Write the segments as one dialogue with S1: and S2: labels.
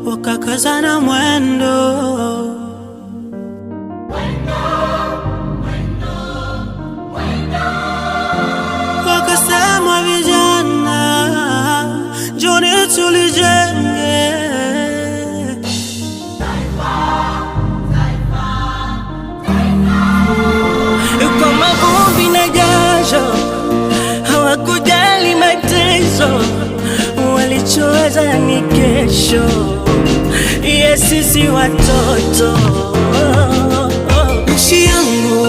S1: Wakakazana mwendo, wakasema vijana, njoni tulijenge
S2: kama vumbi na jasho, hawakujali mateso, walichoweza ni kesho. Yes, sisi watoto. Nchi yangu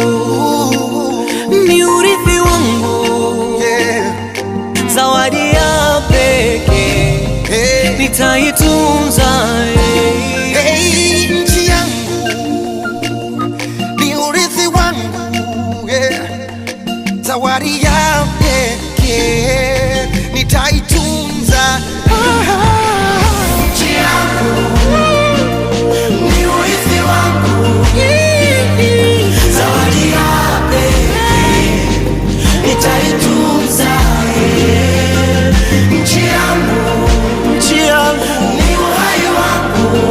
S2: ni urithi wangu, zawadi ya pekee, nitaitunza.
S3: Nchi yangu ni urithi wangu, zawadi ya pekee, nitaitunza. Nchi yangu ni urithi wangu, zawadi ya pekee, nitaitunza. Nchi yangu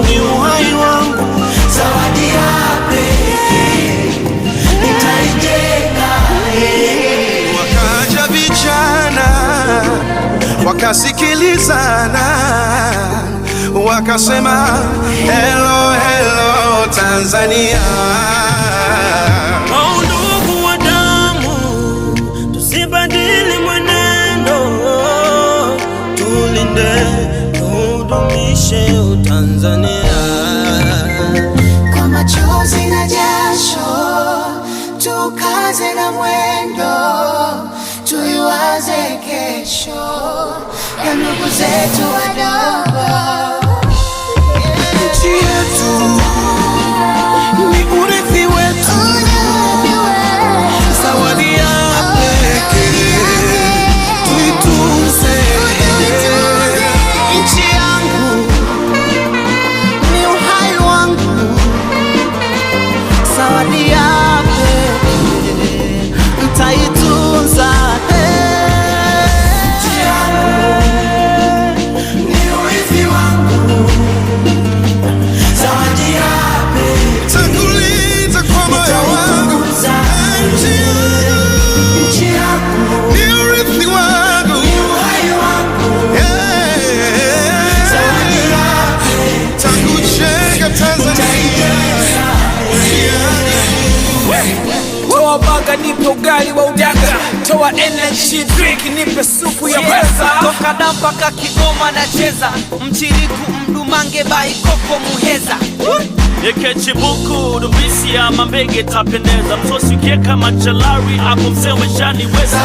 S3: ni uhai wangu, zawadi ya pekee, nitaijenga. Wakaja vijana wakasikilizana, wakasema hello hello Tanzania.
S2: Ndugu wa damu, tusibadili mwenendo, tulinde tudumishe Tanzania.
S4: Kwa machozi na jasho, tukaze na mwendo, tuiwaze kesho ya ndugu zetu wadogo.
S3: Nchi yetu ni urithi wetu, zawadi ya pekee, tuitunze. Nchi yangu ni uhai wangu, zawadi ya pekee, nitaitunza.
S5: Toa baga nipe ugali wa udaga, toa energy drink nipe supu ya pesa.
S6: Toka Dampaka Kigoma na cheza, Mchiriku Mdumange Baikoko Muheza.
S7: Eke chibuku dubisi ya mambege tapendeza, msosi ukieka machalari hapo msewe shani weza.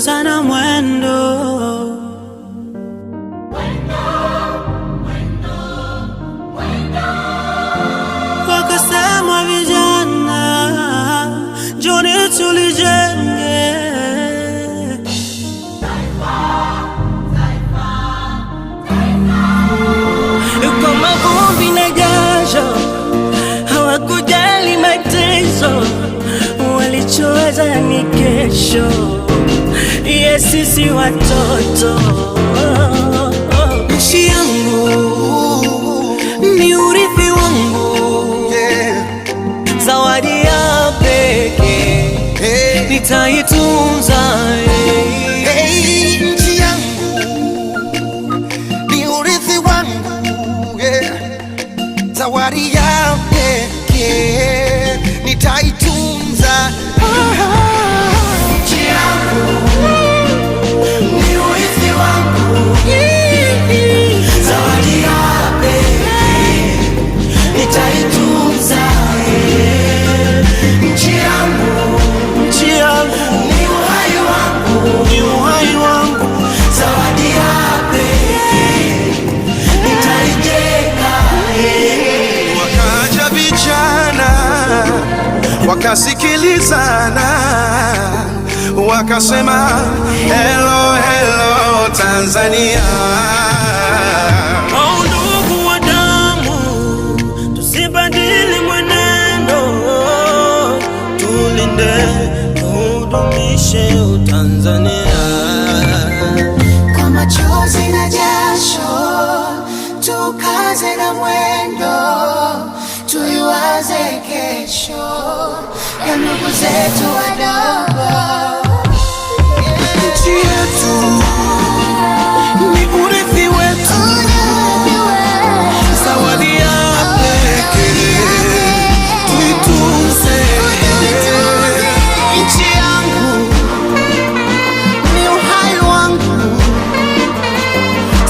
S1: wakakazana mwendo. Wakasema vijana, njoni tulijenge
S2: kwa mavumbi na jasho, hawakujali mateso, walichoweza ni kesho ya sisi watoto. Nchi yangu ni urithi wangu, zawadi ya pekee nitaitunza.
S3: Nchi yangu ni urithi wangu, zawadi ya pekee nitaitunza.
S4: Nchi yangu ni urithi wangu, zawadi ya pekee nitaitunza. Nchi yangu ni uhai wangu, zawadi ya pekee nitaijenga.
S3: Wakaja vijana wakasikilizana, wakasema hello hello Tanzania.
S2: Oh, ndugu wa damu, tusibadili mwenendo, tulinde tudumishe Utanzania.
S4: Kwa machozi na jasho, tukaze na mwendo, tuiwaze kesho ya ndugu zetu wadogo.
S3: Nchi yetu ni urithi wetu, zawadi ya pekee tuitunze. Nchi yangu ni uhai wangu,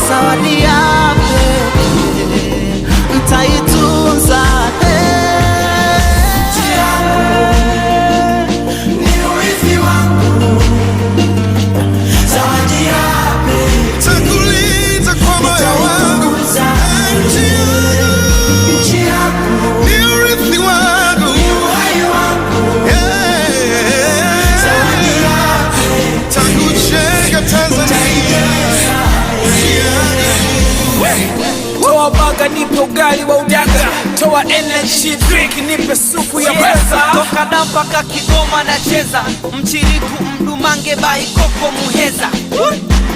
S3: zawadi ya pekee nitaitunza.
S4: Nchi yangu ni urithi wangu, zawadi ya pekee
S3: Takulinda kwa moyo wangu.
S4: nchi yangu
S3: Ni urithi wangu,
S4: uhai wangu, zawadi ya
S3: takujenga Tanzania.
S5: Toa baga nipe ugali wa udaga, toa energy drink nipe supu ya pesa.
S6: Toka da mpaka Kigoma nacheza, mchiriku mdumange baikoko muheza.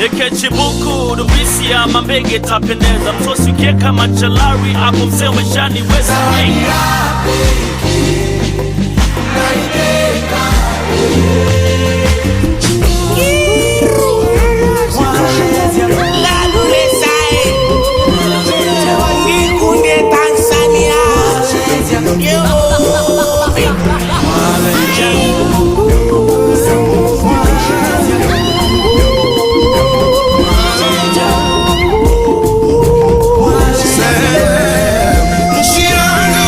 S7: Eke chibuku dubisi ya mambege tapendeza, msosi ukieka machalari hapo msewe shani weza.
S3: Nchi yangu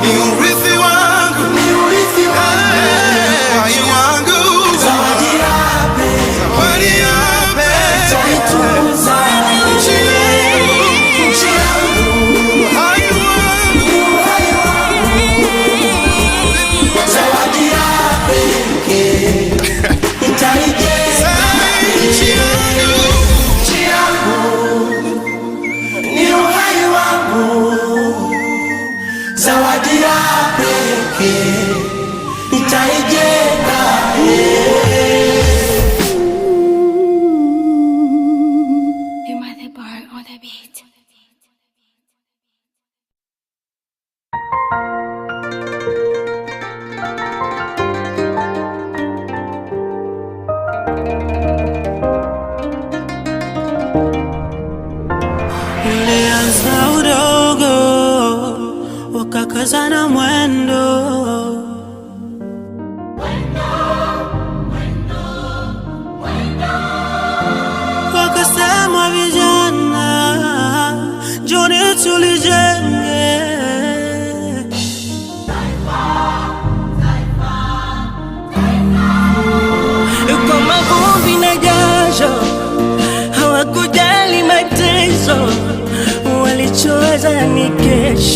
S3: ni urithi wangu, uhai wangu, zawadi ya pekee. Nchi yangu, uhai wangu,
S4: zawadi ya pekee nitaijenga.
S3: nchi yangu.
S4: Nchi yangu ni uhai wangu, zawadi ya pekee nitaijenga.
S8: You might have bar on the beat.
S1: Ilianza udogo, wakakazana mwendo. Wakasema vijana, njoni tulijenge.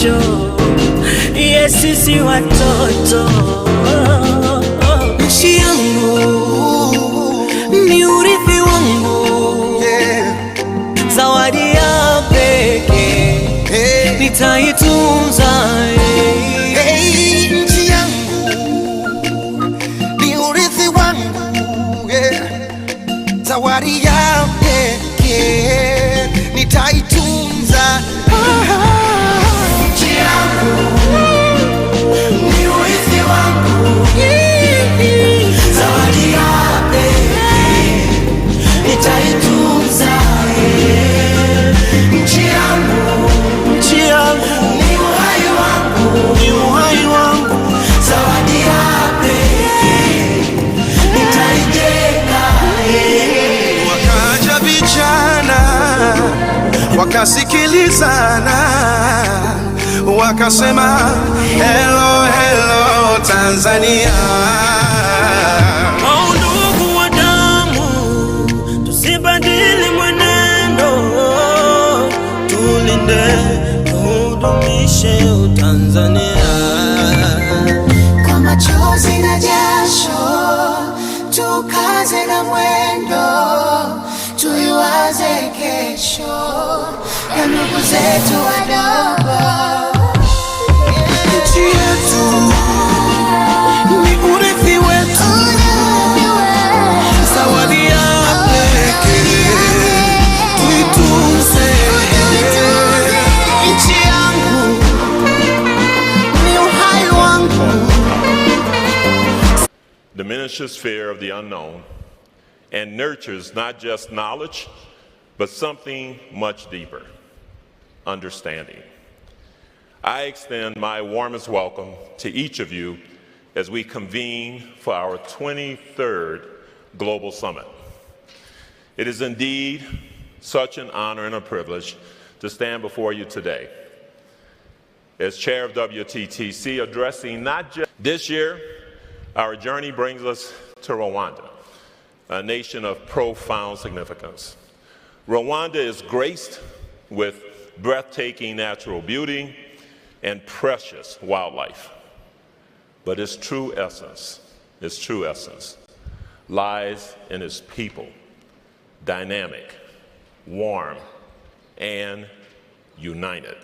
S1: kesho. Yes, sisi watoto. Nchi yangu ni urithi wangu, zawadi ya pekee nitaitunza.
S3: Nchi yangu ni urithi wangu, zawadi ya pekee nitaitunza.
S4: Nchi yangu ni urithi wangu, zawadi ya pekee nitaitunza. Nchi yangu ni uhai wangu, zawadi ya pekee nitaijenga.
S3: Wakaja vijana wakasikilizana, wakasema hello hello Tanzania.
S2: Oh, ndugu wa damu, tusibadili mwenendo, tulinde tudumishe Utanzania.
S4: Kwa machozi na jasho, tukaze na mwendo, tuiwaze kesho ya ndugu zetu wadogo.
S3: Nchi yetu ni urithi wetu, zawadi ya pekee tuitunze.
S4: Nchi yangu ni uhai wangu.
S9: Diminishes fear of the unknown and nurtures not just knowledge, but something much deeper, understanding. I extend my warmest welcome to each of you as we convene for our 23rd Global Summit. It is indeed such an honor and a privilege to stand before you today. As chair of WTTC, addressing not just this year, our journey brings us to Rwanda, a nation of profound significance. Rwanda is graced with breathtaking natural beauty and precious wildlife. But its true essence lies in its people, dynamic, warm, and united.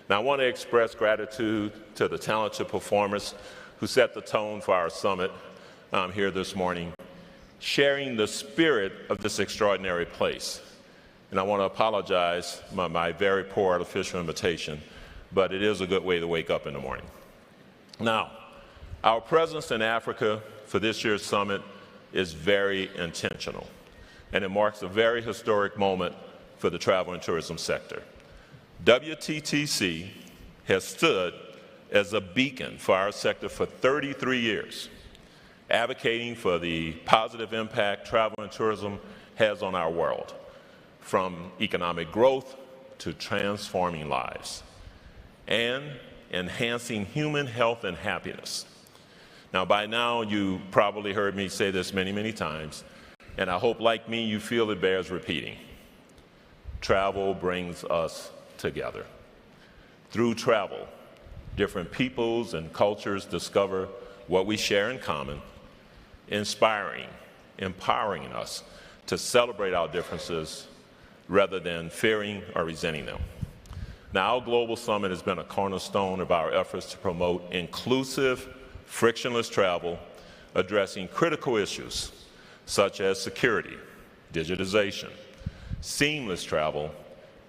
S9: Now, I want to express gratitude to the talented performers who set the tone for our summit here this morning, sharing the spirit of this extraordinary place. And I want to apologize for my very poor artificial invitation, but it is a good way to wake up in the morning. Now, our presence in Africa for this year's summit is very intentional, and it marks a very historic moment for the travel and tourism sector. WTTC has stood as a beacon for our sector for 33 years, advocating for the positive impact travel and tourism has on our world, from economic growth to transforming lives and enhancing human health and happiness. Now, by now, you probably heard me say this many, many times, and I hope, like me, you feel it bears repeating. Travel brings us together. Through travel, different peoples and cultures discover what we share in common, inspiring, empowering us to celebrate our differences rather than fearing or resenting them. Now, our Global Summit has been a cornerstone of our efforts to promote inclusive, frictionless travel, addressing critical issues such as security, digitization, seamless travel,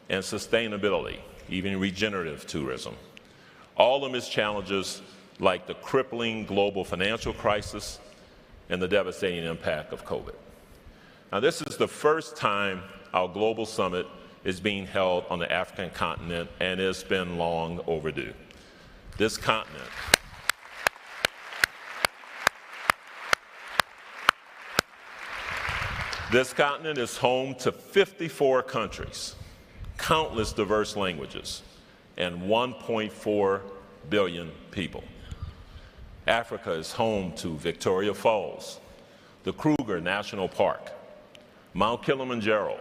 S9: and sustainability, even regenerative tourism. All amidst challenges like the crippling global financial crisis and the devastating impact of COVID. Now, this is the first time our Global Summit is being held on the African continent, and it's been long overdue. This continent is home to 54 countries, countless diverse languages, and 1.4 billion people. Africa is home to Victoria Falls, the Kruger National Park, Mount Kilimanjaro,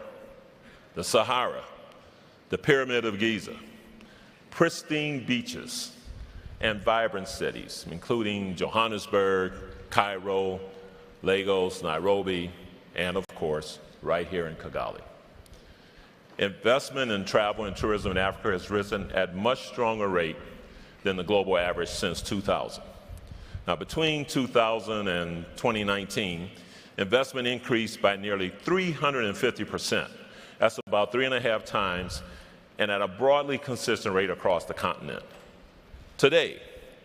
S9: the Sahara, the Pyramid of Giza, pristine beaches, and vibrant cities, including Johannesburg, Cairo, Lagos, Nairobi, and of course, right here in Kigali. Investment in travel and tourism in Africa has risen at much stronger rate than the global average since 2000. Now, between 2000 and 2019, investment increased by nearly 350%. That's about 3.5 times, and at a broadly consistent rate across the continent. Today,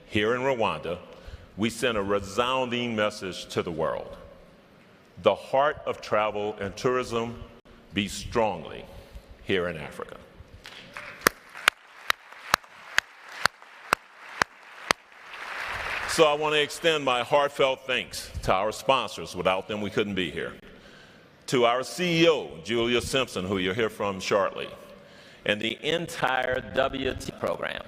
S9: here in Rwanda, we send a resounding message to the world. The heart of travel and tourism beats strongly here in Africa. So I want to extend my heartfelt thanks to our sponsors. Without them, we couldn't be here. To our CEO, Julia Simpson, who you'll hear from shortly, and the entire WT program.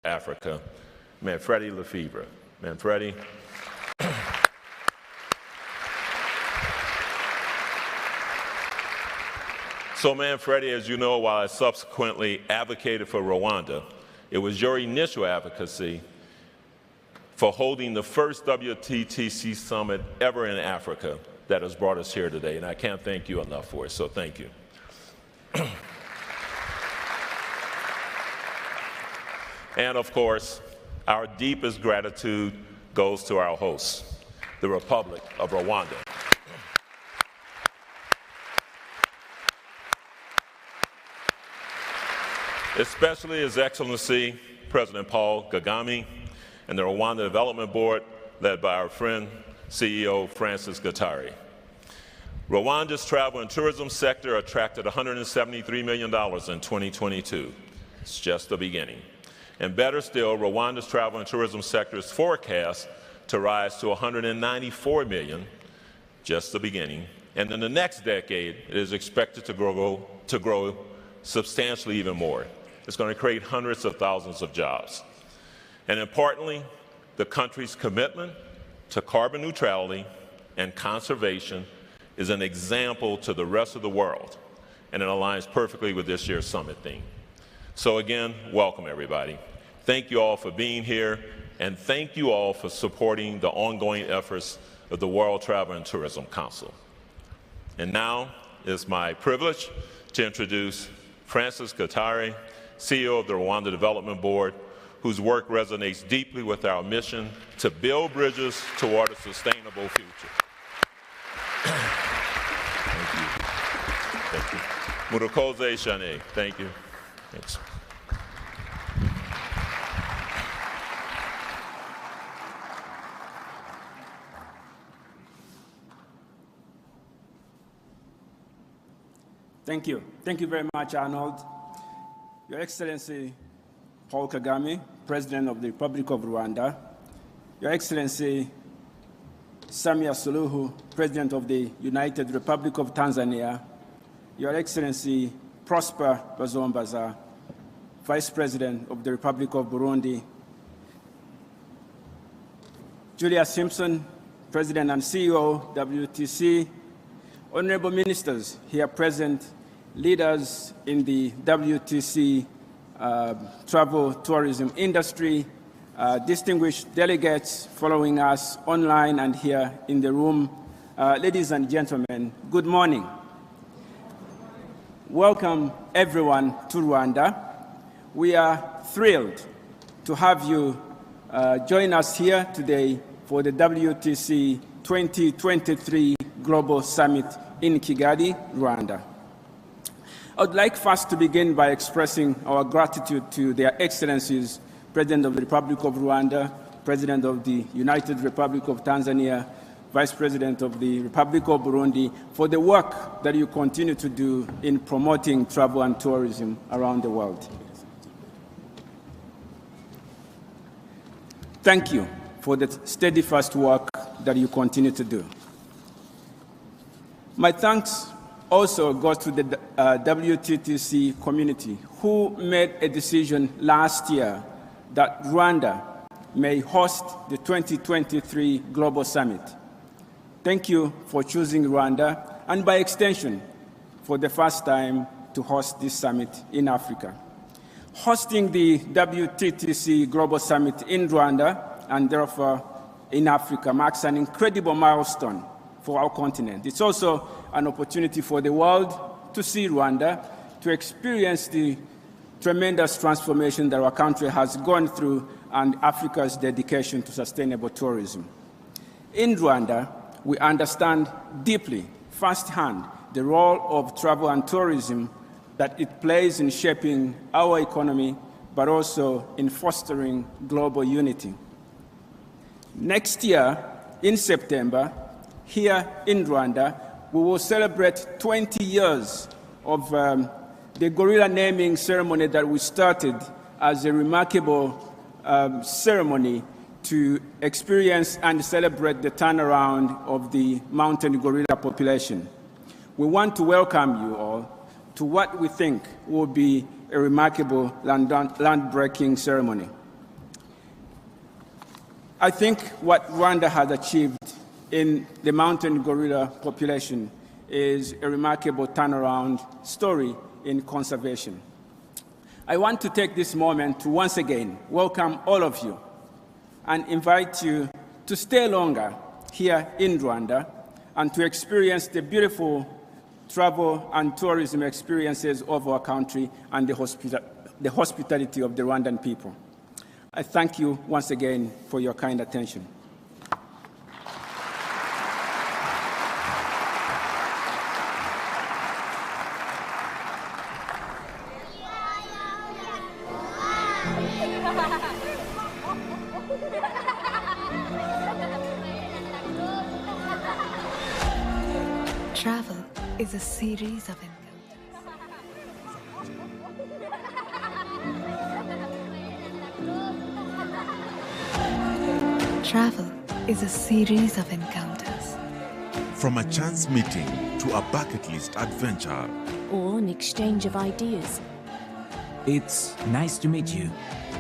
S9: Africa, Manfredi Lefebvre. Manfredi. So Manfredi, as you know, while I subsequently advocated for Rwanda, it was your initial advocacy for holding the first WTTC summit ever in Africa that has brought us here today, and I can't thank you enough for it, so thank you. And of course, our deepest gratitude goes to our hosts, the Republic of Rwanda. Especially His Excellency President Paul Kagame and the Rwanda Development Board, led by our friend, CEO Francis Gatari. Rwanda's travel and tourism sector attracted $173 million in 2022. It's just the beginning. And better still, Rwanda's travel and tourism sector is forecast to rise to $194 million, just the beginning. And in the next decade, it is expected to grow substantially even more. It's going to create hundreds of thousands of jobs. And importantly, the country's commitment to carbon neutrality and conservation is an example to the rest of the world, and it aligns perfectly with this year's summit theme. So again, welcome everybody. Thank you all for being here, and thank you all for supporting the ongoing efforts of the World Travel and Tourism Council. And now it's my privilege to introduce Francis Gatari, CEO of the Rwanda Development Board, whose work resonates deeply with our mission to build bridges toward a sustainable future. Thank you. Thank you. Murakoze Shane. Thank you. Thanks.
S10: Thank you. Thank you very much, Arnold. Your Excellency Paul Kagame, President of the Republic of Rwanda. Your Excellency Samia Suluhu, President of the United Republic of Tanzania. Your Excellency Prosper Bazombaza, Vice President of the Republic of Burundi. Julia Simpson, President and CEO, WTC. Honorable Ministers here present, leaders in the WTC travel tourism industry, distinguished delegates following us online and here in the room, ladies and gentlemen, good morning. Welcome everyone to Rwanda. We are thrilled to have you join us here today for the WTC 2023 Global Summit in Kigali, Rwanda. I would like first to begin by expressing our gratitude to Their Excellencies, President of the Republic of Rwanda, President of the United Republic of Tanzania, Vice President of the Republic of Burundi, for the work that you continue to do in promoting travel and tourism around the world. Thank you for the steadfast work that you continue to do. My thanks also goes to the WTTC community, who made a decision last year that Rwanda may host the 2023 Global Summit. Thank you for choosing Rwanda, and by extension, for the first time to host this summit in Africa. Hosting the WTTC Global Summit in Rwanda, and therefore in Africa, marks an incredible milestone for our continent. It's also an opportunity for the world to see Rwanda, to experience the tremendous transformation that our country has gone through and Africa's dedication to sustainable tourism. In Rwanda, we understand deeply, firsthand, the role of travel and tourism that it plays in shaping our economy, but also in fostering global unity. Next year, in September, here in Rwanda, we will celebrate 20 years of the gorilla naming ceremony that we started as a remarkable ceremony to experience and celebrate the turnaround of the mountain gorilla population. We want to welcome you all to what we think will be a remarkable land-breaking ceremony. I think what Rwanda has achieved in the mountain gorilla population is a remarkable turnaround story in conservation. I want to take this moment to once again welcome all of you and invite you to stay longer here in Rwanda and to experience the beautiful travel and tourism experiences of our country and the hospitality of the Rwandan people. I thank you once again for your kind attention.
S8: Travel is a series of Travel is a series of encounters.
S11: From a chance meeting to a bucket list adventure.
S12: Or an exchange of ideas.
S13: It's nice to meet you,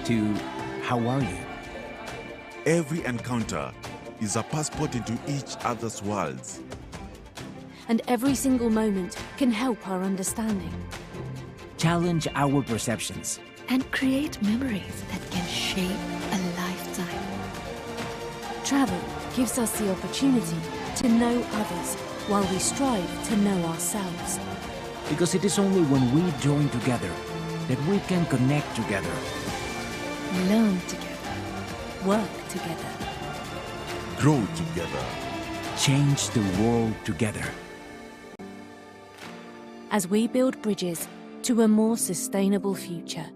S13: to how are you?
S11: Every encounter is a passport into each other's worlds.
S12: And every single moment can help our understanding.
S13: Challenge our perceptions.
S8: And create memories that can shape a lifetime.
S12: Travel gives us the opportunity to know others while we strive to know ourselves.
S13: Because it is only when we join together that we can connect together.
S12: Learn together. Work together.
S11: Grow together.
S13: Change the world together.
S12: As we build bridges to a more sustainable future.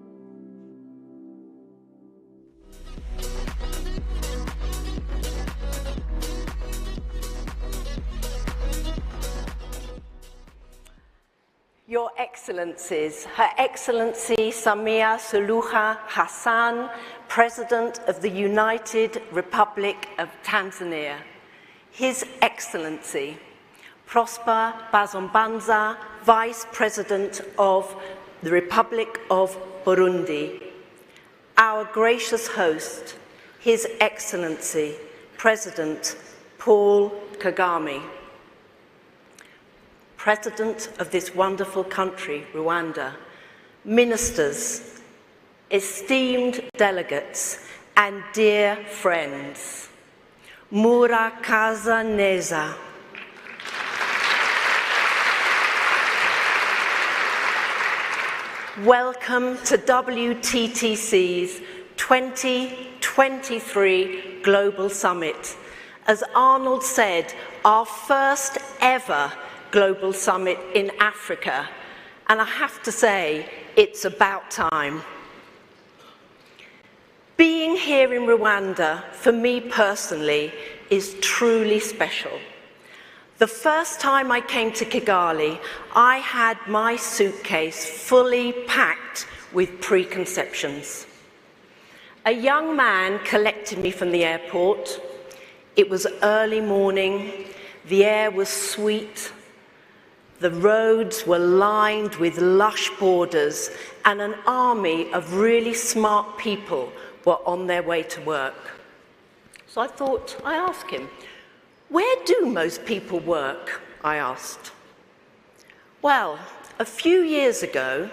S14: Your Excellencies, Her Excellency Samia Suluhu Hassan, President of the United Republic of Tanzania, His Excellency Prosper Bazombanza, Vice President of the Republic of Burundi, our gracious host, His Excellency President Paul Kagame, President of this wonderful country, Rwanda, ministers, esteemed delegates, and dear friends. Murakaza neza. Welcome to WTTC's 2023 Global Summit. As Arnold said, our first ever Global Summit in Africa, and I have to say, it's about time. Being here in Rwanda, for me personally, is truly special. The first time I came to Kigali, I had my suitcase fully packed with preconceptions. A young man collected me from the airport. It was early morning, the air was sweet, the roads were lined with lush borders, and an army of really smart people were on their way to work. So I thought I'd ask him, where do most people work? I asked. Well, a few years ago,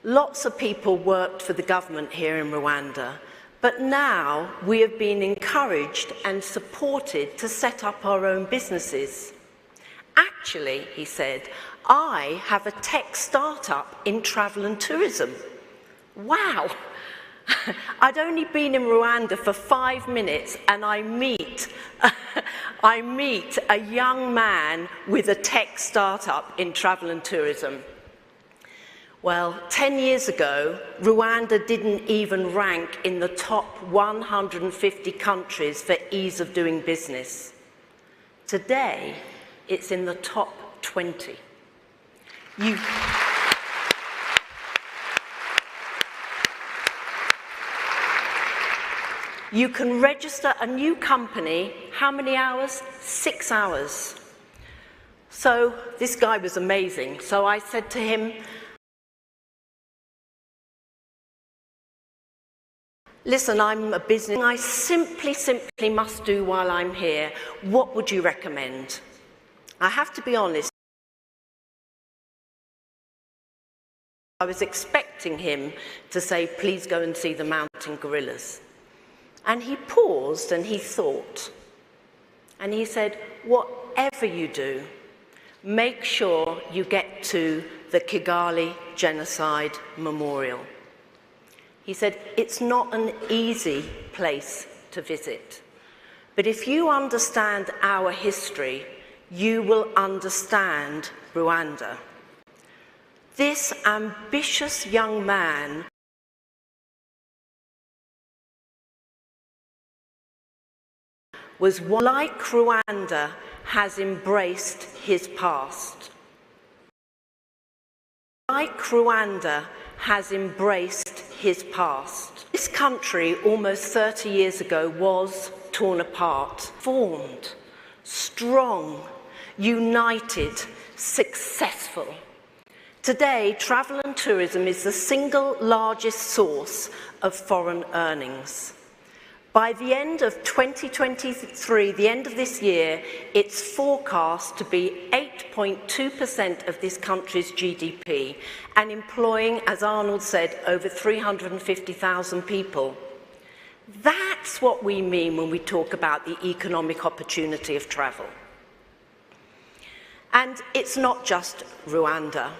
S14: lots of people worked for the government here in Rwanda, but now we have been encouraged and supported to set up our own businesses. Actually, he said, I have a tech startup in travel and tourism. Wow! I'd only been in Rwanda for 5 minutes and I meet a young man with a tech startup in travel and tourism. Well, 10 years ago, Rwanda didn't even rank in the top 150 countries for ease of doing business. Today, it's in the top 20. You can register a new company, how many hours? 6 hours. So this guy was amazing. So I said to him, listen, I'm a business. I simply must do while I'm here. What would you recommend? I have to be honest. I was expecting him to say, please go and see the mountain gorillas. And he paused and he thought. And he said, whatever you do, make sure you get to the Kigali Genocide Memorial. He said, it's not an easy place to visit. But if you understand our history, you will understand Rwanda. This ambitious young man was one, like Rwanda, has embraced his past. Like Rwanda has embraced his past. This country, almost 30 years ago, was torn apart, formed, strong, united, successful. Today, travel and tourism is the single largest source of foreign earnings. By the end of 2023, the end of this year, it's forecast to be 8.2% of this country's GDP and employing, as Arnold said, over 350,000 people. That's what we mean when we talk about the economic opportunity of travel. And it's not just Rwanda.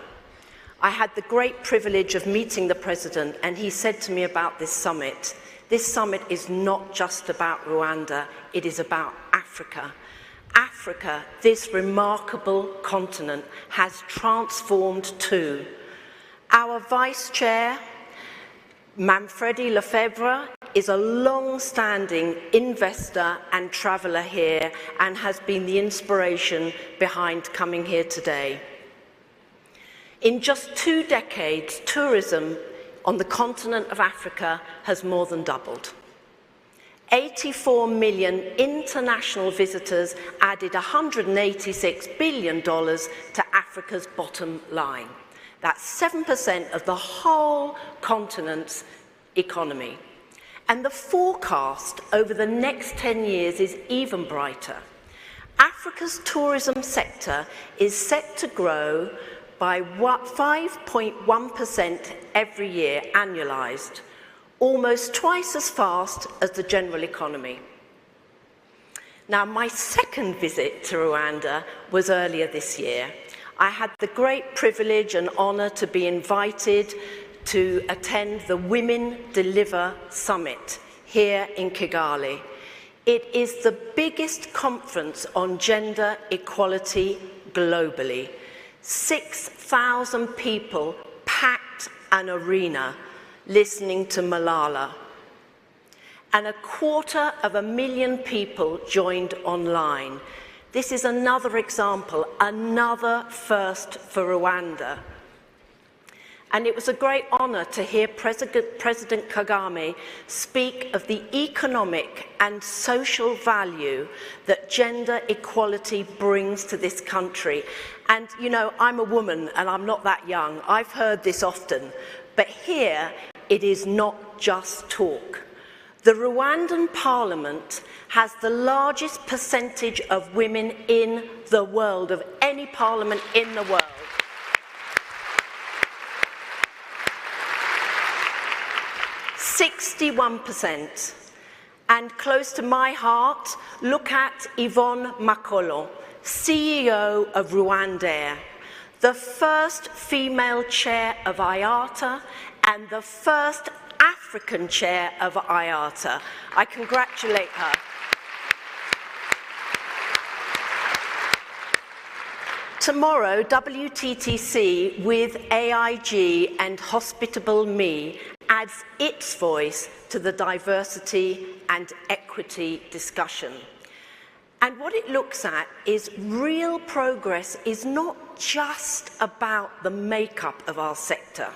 S14: I had the great privilege of meeting the president, and he said to me about this summit, this summit is not just about Rwanda, it is about Africa. Africa, this remarkable continent, has transformed too. Our vice chair, Manfredi Lefebvre, is a long-standing investor and traveller here and has been the inspiration behind coming here today. In just 2 decades, tourism on the continent of Africa has more than doubled. 84 million international visitors added $186 billion to Africa's bottom line. That's 7% of the whole continent's economy. And the forecast over the next 10 years is even brighter. Africa's tourism sector is set to grow by 5.1% every year, annualized, almost twice as fast as the general economy. Now, my second visit to Rwanda was earlier this year. I had the great privilege and honor to be invited to attend the Women Deliver Summit here in Kigali. It is the biggest conference on gender equality globally. 6,000 people packed an arena listening to Malala. And 250,000 people joined online. This is another example, another first for Rwanda. And it was a great honor to hear President Kagame speak of the economic and social value that gender equality brings to this country. And, you know, I'm a woman and I'm not that young. I've heard this often. But here, it is not just talk. The Rwandan parliament has the largest percentage of women in the world, of any parliament in the world. %61%. And close to my heart, look at Yvonne Makolo, CEO of Rwandair, the first female chair of IATA and the first African chair of IATA. I congratulate her. Tomorrow, WTTC with AIG and Hospitable Me adds its voice to the diversity and equity discussion. And what it looks at is real progress is not just about the makeup of our sector,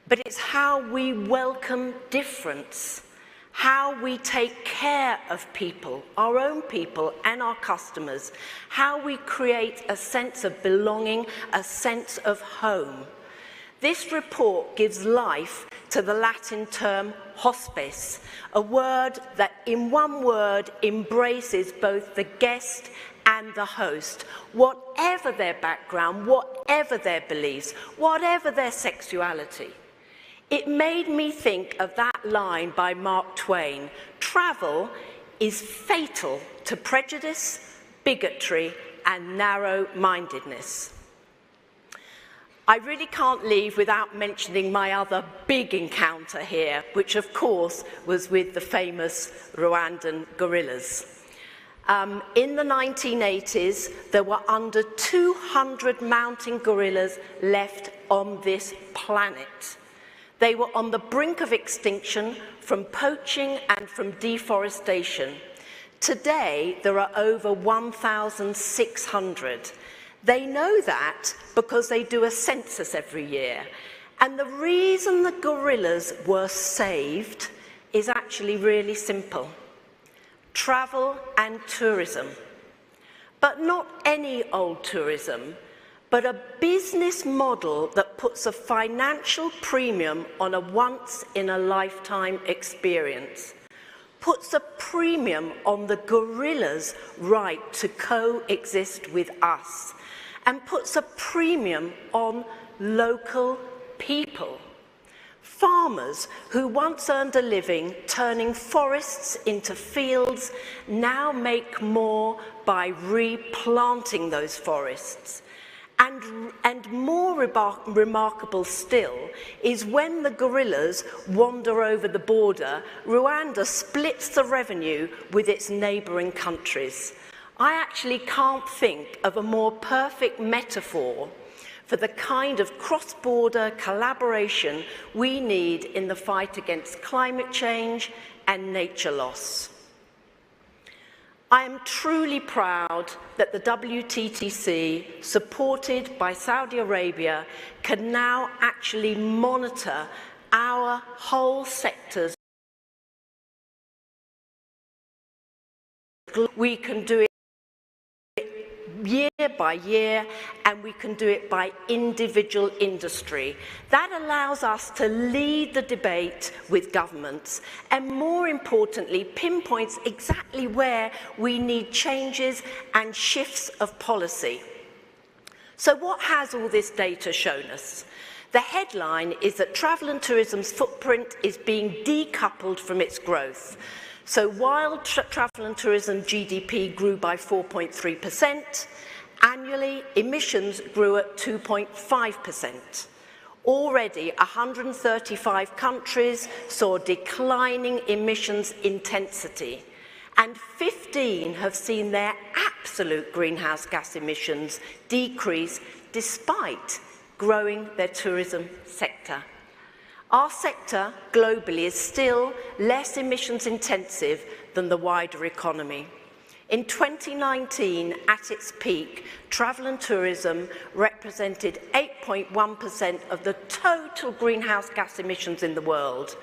S14: but it's how we welcome difference, how we take care of people, our own people and our customers, how we create a sense of belonging, a sense of home. This report gives life to the Latin term hospice, a word that in one word embraces both the guest and the host, whatever their background, whatever their beliefs, whatever their sexuality. It made me think of that line by Mark Twain: travel is fatal to prejudice, bigotry, and narrow-mindedness. I really can't leave without mentioning my other big encounter here, which of course was with the famous Rwandan gorillas. In the 1980s, there were under 200 mountain gorillas left on this planet. They were on the brink of extinction from poaching and from deforestation. Today, there are over 1,600. They know that because they do a census every year. And the reason the gorillas were saved is actually really simple: travel and tourism. But not any old tourism, but a business model that puts a financial premium on a once-in-a-lifetime experience, puts a premium on the gorillas' right to coexist with us, and puts a premium on local people. Farmers who once earned a living turning forests into fields now make more by replanting those forests. And more remarkable still is when the gorillas wander over the border, Rwanda splits the revenue with its neighbouring countries. I actually can't think of a more perfect metaphor for the kind of cross-border collaboration we need in the fight against climate change and nature loss. I am truly proud that the WTTC, supported by Saudi Arabia, can now actually monitor our whole sectors. We can do it year by year, and we can do it by individual industry. That allows us to lead the debate with governments, and more importantly, pinpoints exactly where we need changes and shifts of policy. So what has all this data shown us? The headline is that travel and tourism's footprint is being decoupled from its growth. So while travel and tourism GDP grew by 4.3%, annually emissions grew at 2.5%. Already 135 countries saw declining emissions intensity, and 15 have seen their absolute greenhouse gas emissions decrease despite growing their tourism sector. Our sector globally is still less emissions intensive than the wider economy. In 2019, at its peak, travel and tourism represented 8.1% of the total greenhouse gas emissions in the world.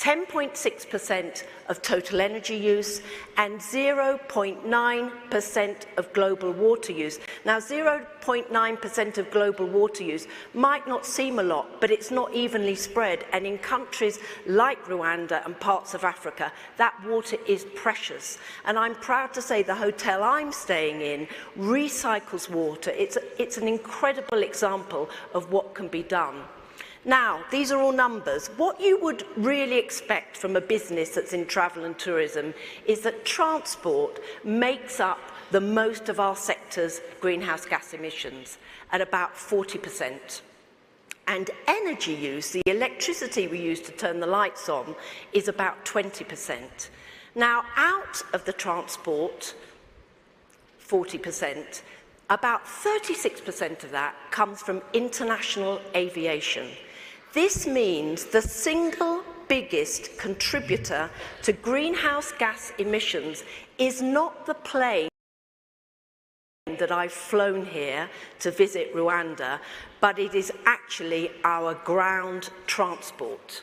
S14: 10.6% of total energy use, and 0.9% of global water use. Now, 0.9% of global water use might not seem a lot, but it's not evenly spread. And in countries like Rwanda and parts of Africa, that water is precious. And I'm proud to say the hotel I'm staying in recycles water. It's an incredible example of what can be done. Now, these are all numbers. What you would really expect from a business that's in travel and tourism is that transport makes up the most of our sector's greenhouse gas emissions at about 40%. And energy use, the electricity we use to turn the lights on, is about 20%. Now, out of the transport, 40%, about 36% of that comes from international aviation. This means the single biggest contributor to greenhouse gas emissions is not the plane that I've flown here to visit Rwanda, but it is actually our ground transport.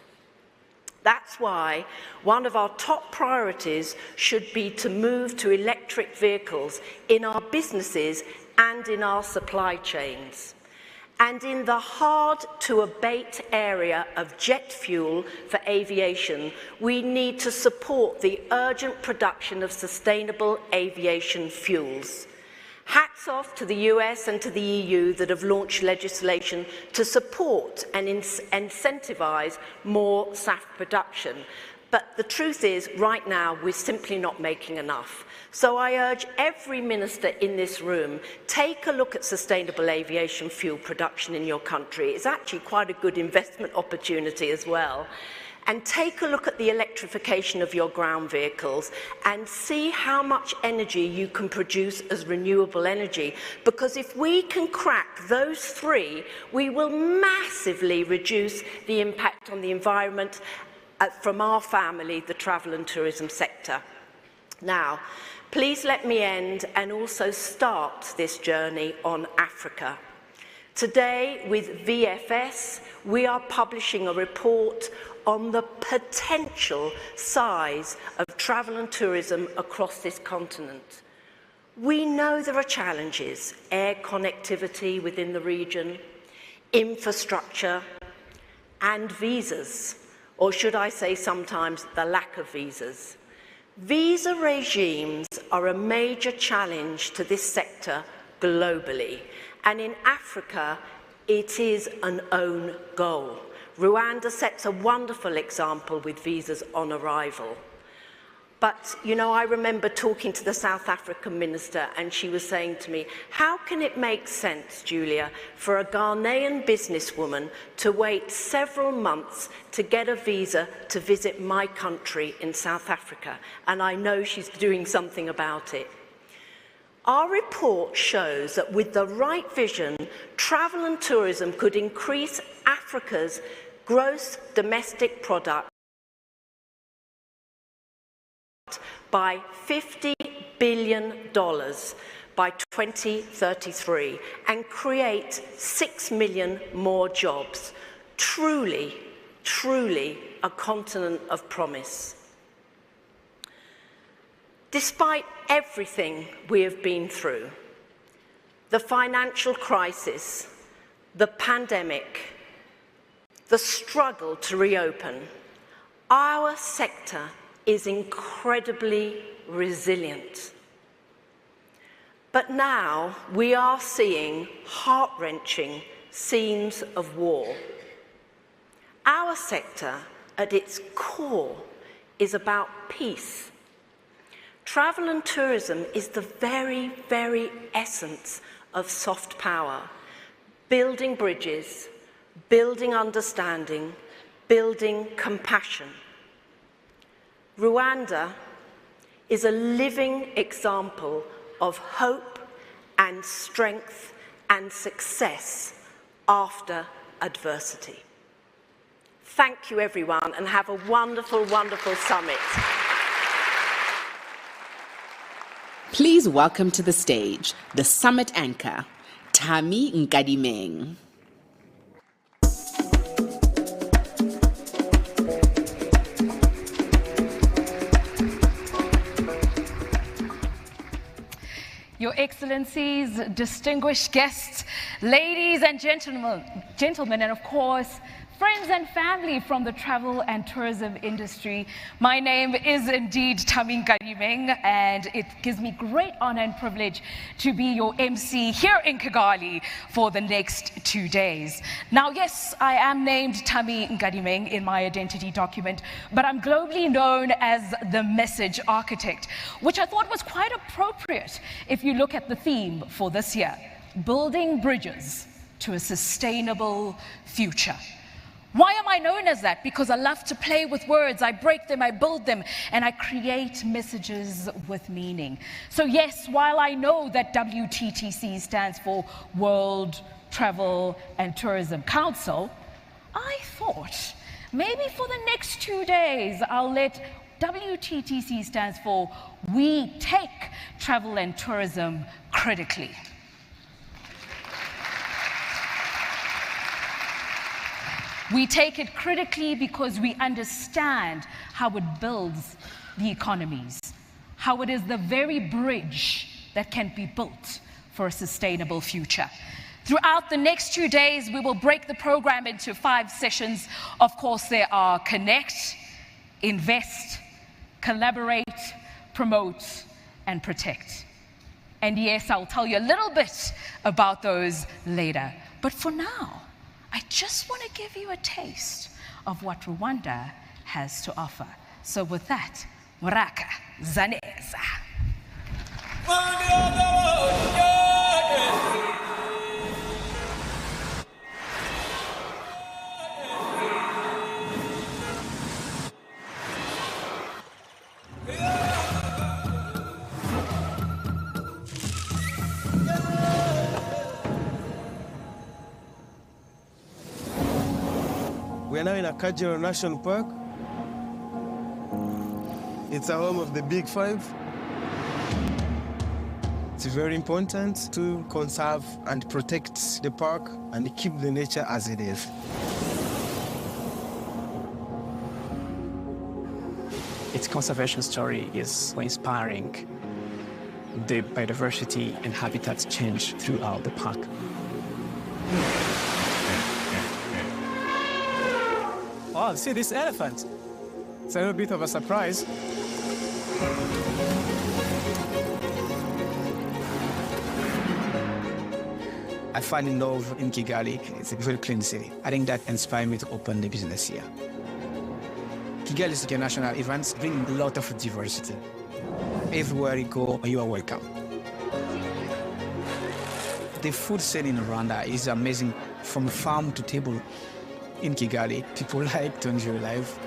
S14: That's why one of our top priorities should be to move to electric vehicles in our businesses and in our supply chains. And in the hard-to-abate area of jet fuel for aviation, we need to support the urgent production of sustainable aviation fuels. Hats off to the US and to the EU that have launched legislation to support and incentivize more SAF production. But the truth is, right now, we're simply not making enough. So I urge every minister in this room, take a look at sustainable aviation fuel production in your country. It's actually quite a good investment opportunity as well. And take a look at the electrification of your ground vehicles and see how much energy you can produce as renewable energy. Because if we can crack those three, we will massively reduce the impact on the environment from our family, the travel and tourism sector. Now, please let me end and also start this journey on Africa. Today, with VFS, we are publishing a report on the potential size of travel and tourism across this continent. We know there are challenges: air connectivity within the region, infrastructure, and visas, or should I say sometimes the lack of visas. Visa regimes are a major challenge to this sector globally, and in Africa, it is an own goal. Rwanda sets a wonderful example with visas on arrival. But, you know, I remember talking to the South African minister, and she was saying to me, how can it make sense, Julia, for a Ghanaian businesswoman to wait several months to get a visa to visit my country in South Africa? And I know she's doing something about it. Our report shows that with the right vision, travel and tourism could increase Africa's gross domestic product by $50 billion by 2033 and create 6 million more jobs. Truly, truly a continent of promise. Despite everything we have been through, the financial crisis, the pandemic, the struggle to reopen, our sector is incredibly resilient. But now we are seeing heart-wrenching scenes of war. Our sector, at its core, is about peace. Travel and tourism is the very, very essence of soft power. Building bridges, building understanding, building compassion. Rwanda is a living example of hope and strength and success after adversity. Thank you, everyone, and have a wonderful, wonderful summit.
S15: Please welcome to the stage the summit anchor, Tami Nkadimeng.
S16: Your Excellencies, distinguished guests, ladies and gentlemen, and of course, friends and family from the travel and tourism industry. My name is indeed Tami Nkadimeng, and it gives me great honor and privilege to be your MC here in Kigali for the next 2 days. Now, yes, I am named Tami Nkadimeng in my identity document, but I'm globally known as the Message Architect, which I thought was quite appropriate if you look at the theme for this year, building bridges to a sustainable future. Why am I known as that? Because I love to play with words. I break them, I build them, and I create messages with meaning. So yes, while I know that WTTC stands for World Travel and Tourism Council, I thought maybe for the next 2 days, I'll let WTTC stands for We Take Travel and Tourism Critically. We take it critically because we understand how it builds the economies, how it is the very bridge that can be built for a sustainable future. Throughout the next 2 days, we will break the program into 5 sessions. Of course, there are Connect, Invest, Collaborate, Promote, and Protect. And yes, I'll tell you a little bit about those later. But for now, I just want to give you a taste of what Rwanda has to offer. So with that, Muraka Zaneza.
S2: We are now in Akishiriki National Park. It's the home of the Big Five. It's very important to conserve and protect the park and keep the nature as it is.
S17: Its conservation story is so inspiring. The biodiversity and habitats change throughout the park.
S18: Oh, see this elephant. It's a little bit of a surprise. I fell in love in Kigali. It's a very clean city. I think that inspired me to open the business here. Kigali's international events bring a lot of diversity. Everywhere you go, you are welcome. The food scene in Rwanda is amazing, from farm to table. In Kigali, people like to enjoy life.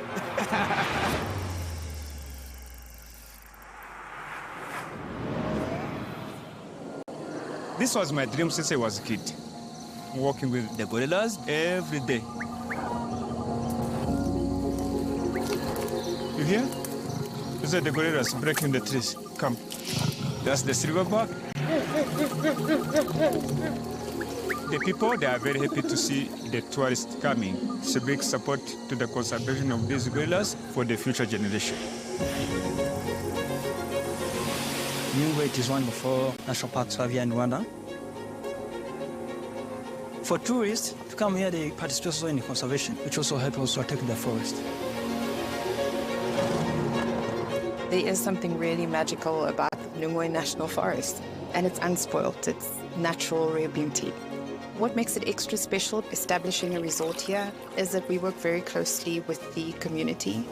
S10: This was my dream since I was a kid. Working with the gorillas every day. You hear? These are the gorillas breaking the trees. Come. That's the silverback. The people, they are very happy to see the tourists coming. It's a big support to the conservation of these gorillas for the future generation.
S18: Newgate is one of 4 national parks we have here in Rwanda. For tourists to come here, they participate also in the conservation, which also helps us to protect the forest.
S19: There is something really magical about Nungwe National Forest, and it's unspoilt. It's natural, rare beauty. What makes it extra special establishing a resort here is that we work very closely with the community,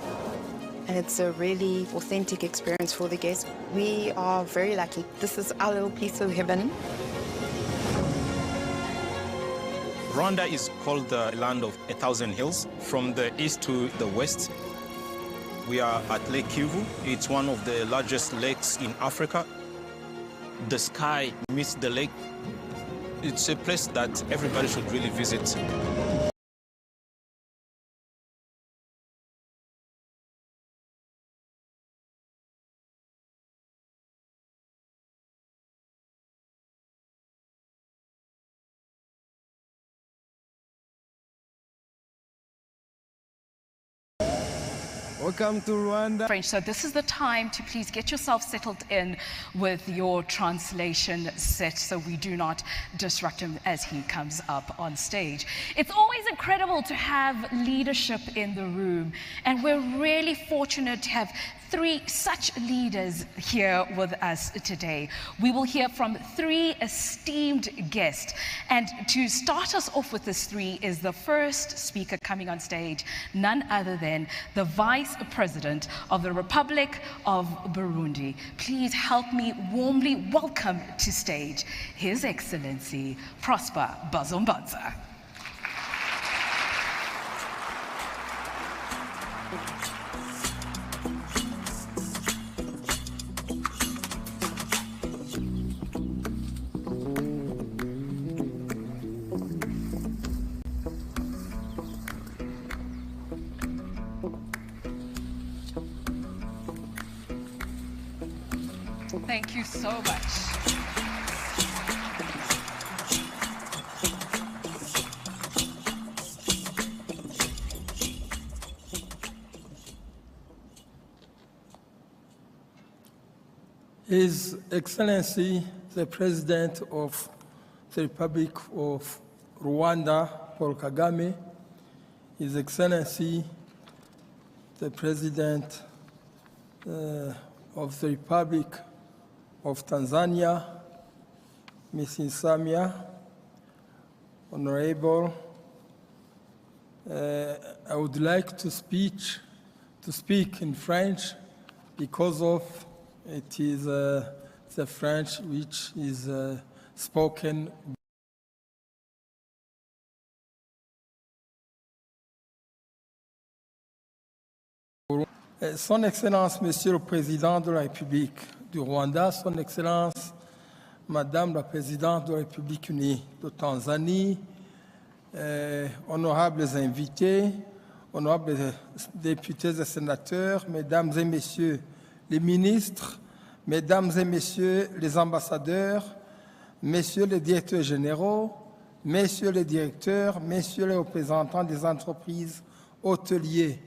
S19: and it's a really authentic experience for the guests. We are very lucky. This is our little piece of heaven.
S20: Rwanda is called the land of 1,000 hills. From the east to the west, we are at Lake Kivu. It's one of the largest lakes in Africa. The sky meets the lake. It's a place that everybody should really visit.
S2: Welcome to Rwanda.
S16: French, so this is the time to please get yourself settled in with your translation set so we do not disrupt him as he comes up on stage. It's always incredible to have leadership in the room, and we're really fortunate to have three such leaders here with us today. We will hear from three esteemed guests, and to start us off with this three is the first speaker coming on stage, none other than the Vice President of the Republic of Burundi. Please help me warmly welcome to stage His Excellency Prosper Bazombanza. Thank you so much.
S21: His Excellency, the President of the Republic of Rwanda, Paul Kagame, His Excellency, the President of the Republic of Tanzania, Mrs. Samia, Honorable, I would like to speak in French because of it is the French which is spoken. Son Excellence, Monsieur le Président de la République du Rwanda, Son Excellence, Madame la Présidente de la République unie de Tanzanie, honorables invités, honorables députés et sénateurs, Mesdames et Messieurs les ministres, Mesdames et Messieurs les ambassadeurs, Messieurs les directeurs généraux, Messieurs les directeurs, Messieurs les représentants des entreprises hôteliers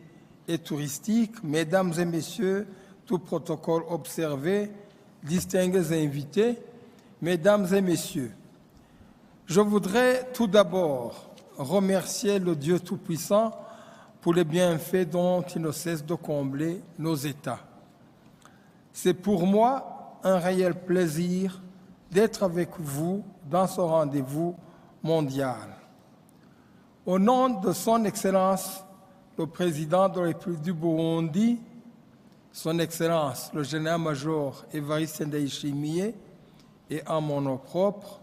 S21: et touristiques, Mesdames et Messieurs, tout protocole observé, distingués invités, Mesdames et Messieurs, je voudrais tout d'abord remercier le Dieu Tout-Puissant pour les bienfaits dont il ne cesse de combler nos États. C'est pour moi un réel plaisir d'être avec vous dans ce rendez-vous mondial. Au nom de Son Excellence, le Président de la République du Burundi, Son Excellence, le général-major Evariste Ndayishimiye, et en mon nom propre,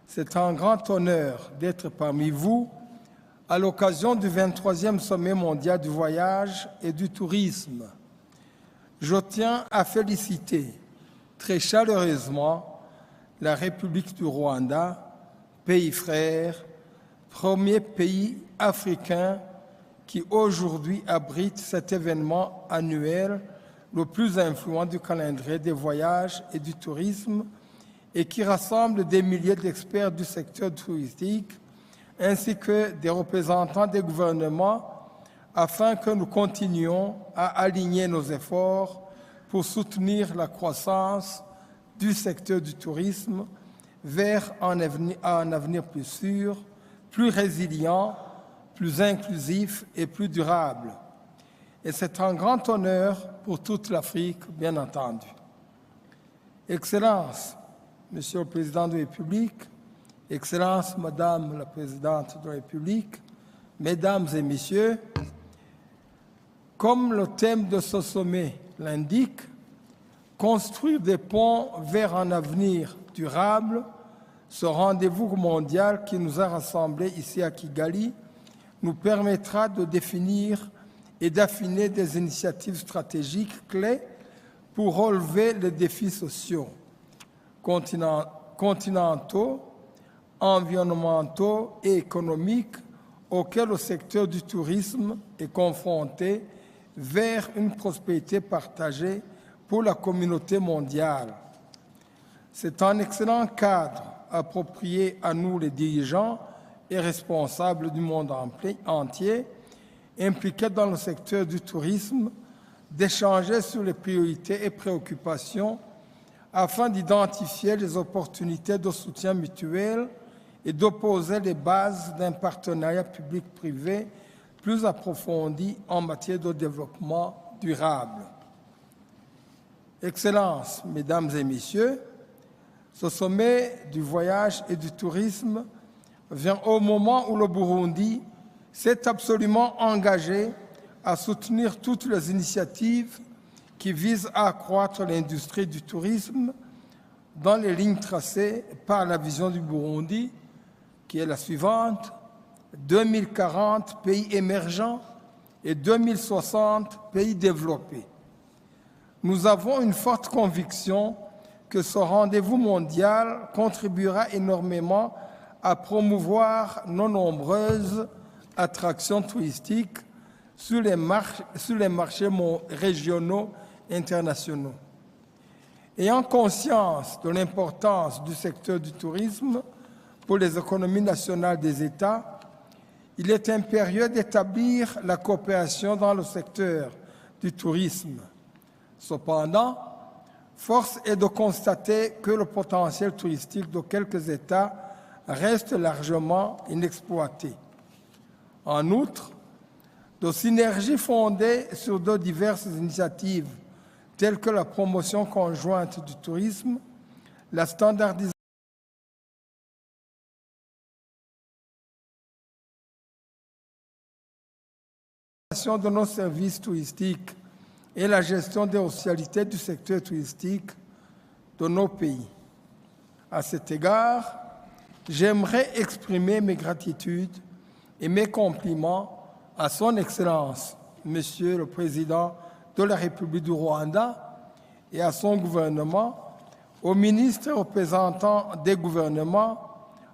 S21: c'est un grand honneur d'être parmi vous à l'occasion du 23e sommet mondial du voyage et du tourisme. Je tiens à féliciter très chaleureusement la République du Rwanda, pays frère, premier pays africain qui aujourd'hui abrite cet événement annuel le plus influent du calendrier des voyages et du tourisme et qui rassemble des milliers d'experts du secteur touristique ainsi que des représentants des gouvernements afin que nous continuions à aligner nos efforts pour soutenir la croissance du secteur du tourisme vers un avenir plus sûr, plus résilient, plus inclusif et plus durable. Et c'est un grand honneur pour toute l'Afrique, bien entendu. Excellence, Monsieur le Président de la République, Excellence, Madame la Présidente de la République, Mesdames et Messieurs, comme le thème de ce sommet l'indique, construire des ponts vers un avenir durable, ce rendez-vous mondial qui nous a rassemblés ici à Kigali nous permettra de définir et d'affiner des initiatives stratégiques clés pour relever les défis sociaux, continentaux, environnementaux et économiques auxquels le secteur du tourisme est confronté vers une prospérité partagée pour la communauté mondiale. C'est un excellent cadre approprié à nous les dirigeants et responsables du monde entier impliqués dans le secteur du tourisme d'échanger sur les priorités et préoccupations afin d'identifier les opportunités de soutien mutuel et d'opposer les bases d'un partenariat public-privé plus approfondi en matière de développement durable. Excellences, Mesdames et Messieurs, ce sommet du voyage et du tourisme vient au moment où le Burundi s'est absolument engagé à soutenir toutes les initiatives qui visent à accroître l'industrie du tourisme dans les lignes tracées par la vision du Burundi, qui est la suivante: 2040 pays émergents et 2060 pays développés. Nous avons une forte conviction que ce rendez-vous mondial contribuera énormément à promouvoir nos nombreuses attractions touristiques sur les marchés régionaux et internationaux. Ayant conscience de l'importance du secteur du tourisme pour les économies nationales des États, il est impérieux d'établir la coopération dans le secteur du tourisme. Cependant, force est de constater que le potentiel touristique de quelques États reste largement inexploité. En outre, de synergies fondées sur de diverses initiatives telles que la promotion conjointe du tourisme, la standardisation de nos services touristiques et la gestion des officialités du secteur touristique de nos pays. À cet égard, j'aimerais exprimer mes gratitudes et mes compliments à son Excellence, Monsieur le Président de la République du Rwanda, et à son gouvernement, aux ministres et représentants des gouvernements,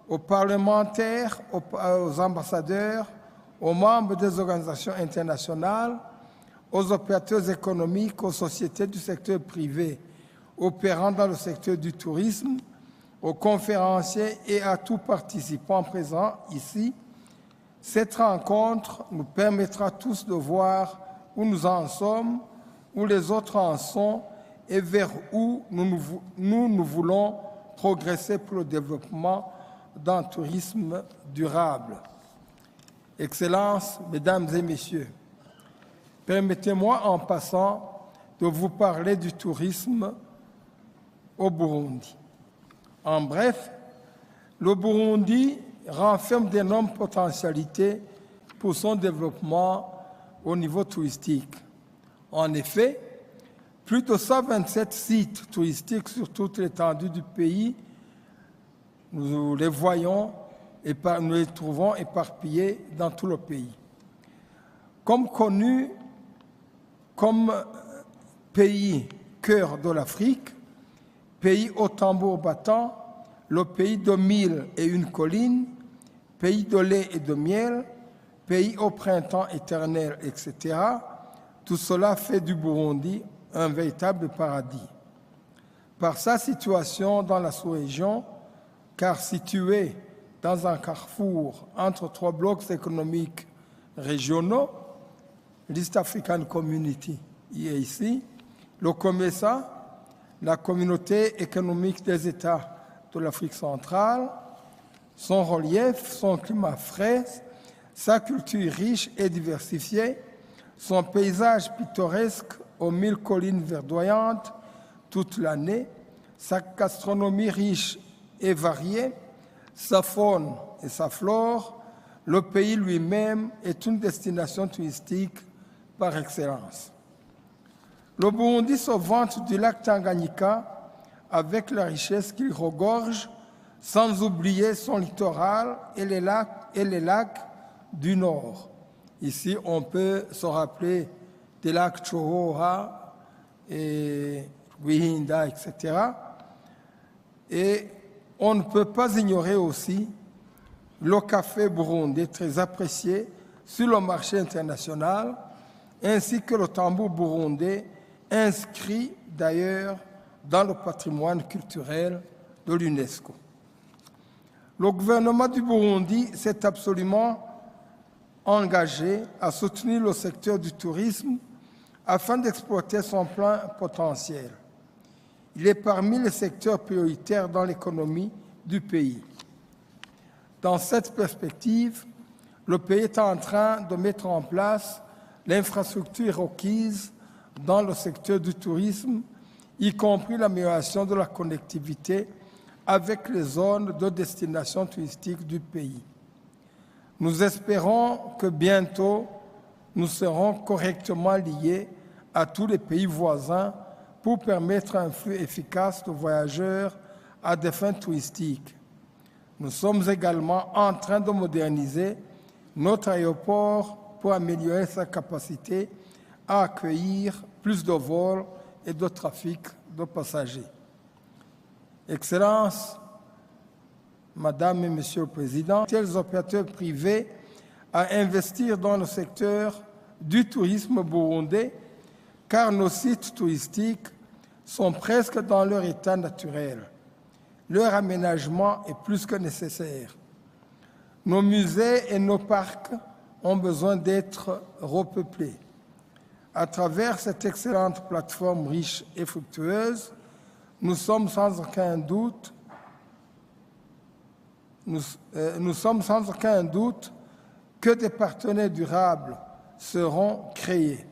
S21: aux parlementaires, aux ambassadeurs, aux membres des organisations internationales, aux opérateurs économiques, aux sociétés du secteur privé opérant dans le secteur du tourisme, aux conférenciers et à tout participant présent ici. Cette rencontre nous permettra tous de voir où nous en sommes, où les autres en sont et vers où nous voulons progresser pour le développement d'un tourisme durable. Excellences, Mesdames et Messieurs, permettez-moi en passant de vous parler du tourisme au Burundi. En bref, le Burundi renferme d'énormes potentialités pour son développement au niveau touristique. En effet, plus de 127 sites touristiques sur toute l'étendue du pays, nous les voyons et nous les trouvons éparpillés dans tout le pays. Comme connu comme pays cœur de l'Afrique, pays au tambour battant, le pays de 1001 collines, pays de lait et de miel, pays au printemps éternel, etc., tout cela fait du Burundi un véritable paradis. Par sa situation dans la sous-région, car situé dans un carrefour entre trois blocs économiques régionaux, l'East African Community, EAC, le COMESA, la Communauté économique des États de l'Afrique centrale, son relief, son climat frais, sa culture riche et diversifiée, son paysage pittoresque aux 1000 collines verdoyantes toute l'année, sa gastronomie riche et variée, sa faune et sa flore, le pays lui-même est une destination touristique par excellence. Le Burundi se vante du lac Tanganyika avec la richesse qu'il regorge, sans oublier son littoral et les lacs du Nord. Ici, on peut se rappeler des lacs Chohoha et Wihinda, etc. Et on ne peut pas ignorer aussi le café burundais très apprécié sur le marché international, ainsi que le tambour burundais, inscrit d'ailleurs dans le patrimoine culturel de l'UNESCO. Le gouvernement du Burundi s'est absolument engagé à soutenir le secteur du tourisme afin d'exploiter son plein potentiel. Il est parmi les secteurs prioritaires dans l'économie du pays. Dans cette perspective, le pays est en train de mettre en place l'infrastructure requise dans le secteur du tourisme, y compris l'amélioration de la connectivité avec les zones de destination touristique du pays. Nous espérons que bientôt, nous serons correctement liés à tous les pays voisins pour permettre un flux efficace de voyageurs à des fins touristiques. Nous sommes également en train de moderniser notre aéroport pour améliorer sa capacité à accueillir plus de vols et de trafic de passagers. Excellences, Madame et Monsieur le Président, les opérateurs privés à investir dans le secteur du tourisme burundais, car nos sites touristiques sont presque dans leur état naturel. Leur aménagement est plus que nécessaire. Nos musées et nos parcs ont besoin d'être repeuplés. À travers cette excellente plateforme riche et fructueuse, nous sommes sans aucun doute que des partenaires durables seront créés.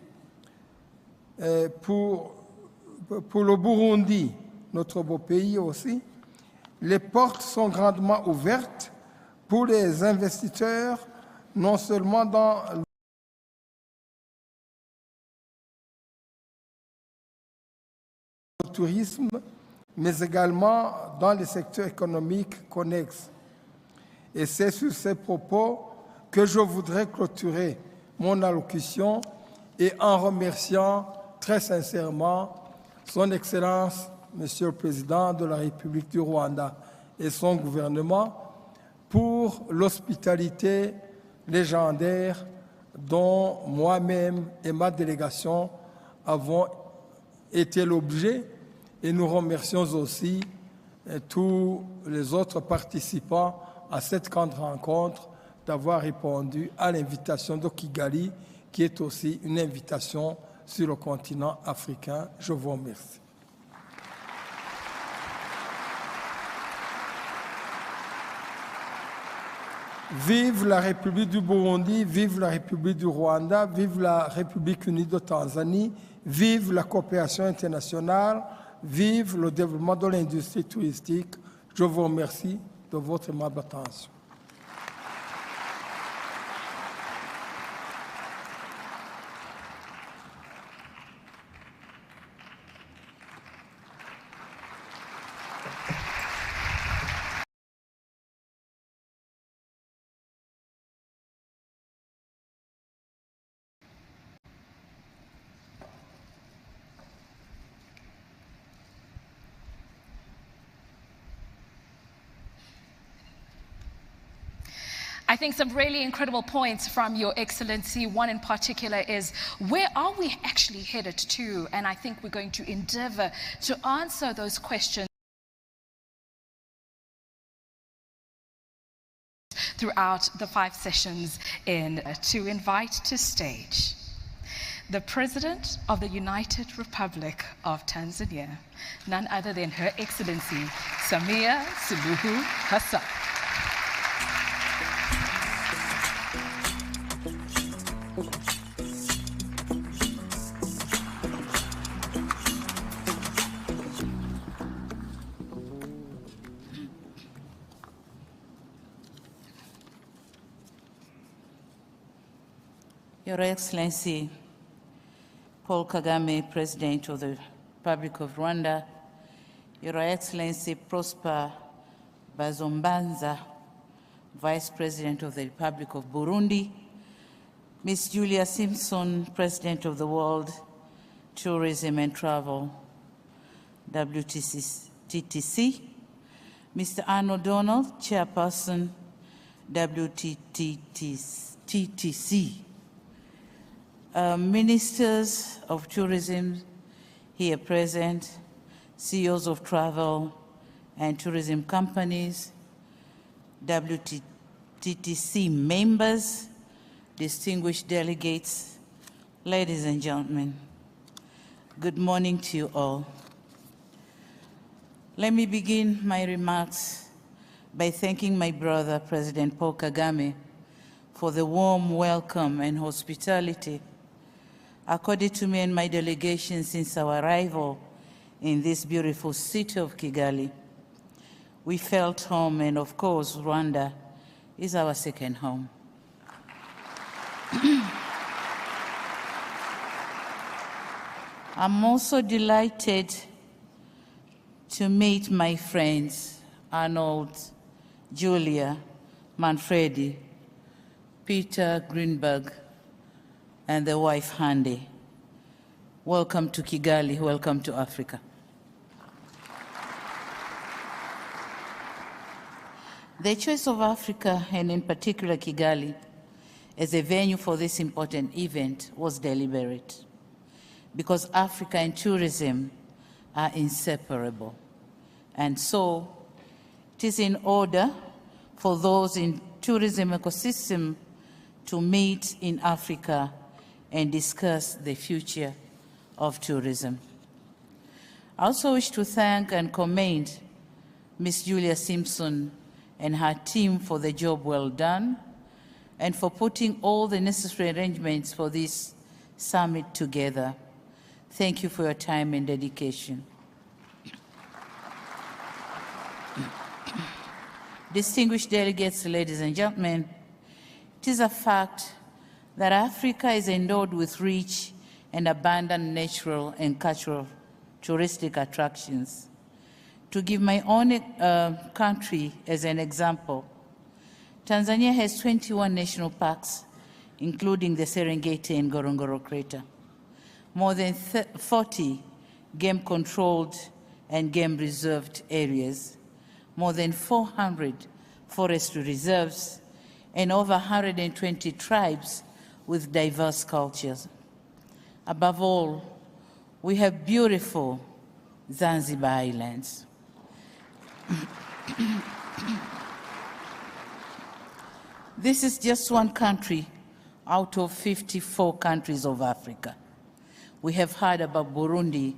S21: Pour le Burundi, notre beau pays aussi, les portes sont grandement ouvertes pour les investisseurs, non seulement dans le tourisme, mais également dans les secteurs économiques connexes. Et c'est sur ces propos que je voudrais clôturer mon allocution et en remerciant très sincèrement Son Excellence, Monsieur le Président de la République du Rwanda et son gouvernement pour l'hospitalité légendaire dont moi-même et ma délégation avons été l'objet, et nous remercions aussi tous les autres participants à cette grande rencontre d'avoir répondu à l'invitation de Kigali, qui est aussi une invitation sur le continent africain. Je vous remercie. Vive la République du Burundi, vive la République du Rwanda, vive la République unie de Tanzanie, vive la coopération internationale, vive le développement de l'industrie touristique. Je vous remercie de votre aimable attention.
S16: I think some really incredible points from Your Excellency. One in particular is, where are we actually headed to? And I think we're going to endeavor to answer those questions throughout the 5 sessions to invite to stage the President of the United Republic of Tanzania, none other than Her Excellency Samia Suluhu Hassan.
S5: Your Excellency Paul Kagame, President of the Republic of Rwanda, Your Excellency Prosper Bazombanza, Vice President of the Republic of Burundi, Ms. Julia Simpson, President of the World Tourism and Travel, WTTC, Mr. Arnold Donald, Chairperson, WTTC, Ministers of Tourism here present, CEOs of travel and tourism companies, WTTC members, distinguished delegates, ladies and gentlemen, good morning to you all. Let me begin my remarks by thanking my brother, President Paul Kagame, for the warm welcome and hospitality accorded to me and my delegation since our arrival in this beautiful city of Kigali. We felt home, and of course, Rwanda is our second home. I'm also delighted to meet my friends, Arnold, Julia, Manfredi, Peter Greenberg, and the wife, Hande. Welcome to Kigali, welcome to Africa. The choice of Africa, and in particular Kigali, as a venue for this important event was deliberate, because Africa and tourism are inseparable. And so it is in order for those in tourism ecosystem to meet in Africa and discuss the future of tourism. I also wish to thank and commend Ms. Julia Simpson and her team for the job well done and for putting all the necessary arrangements for this summit together. Thank you for your time and dedication. Distinguished delegates, ladies and gentlemen, it is a fact that Africa is endowed with rich and abundant natural and cultural touristic attractions. To give my own country as an example, Tanzania has 21 national parks, including the Serengeti and Ngorongoro Crater, more than 40 game-controlled and game-reserved areas, more than 400 forestry reserves, and over 120 tribes with diverse cultures. Above all, we have beautiful Zanzibar Islands. This is just one country out of 54 countries of Africa. We have heard about Burundi,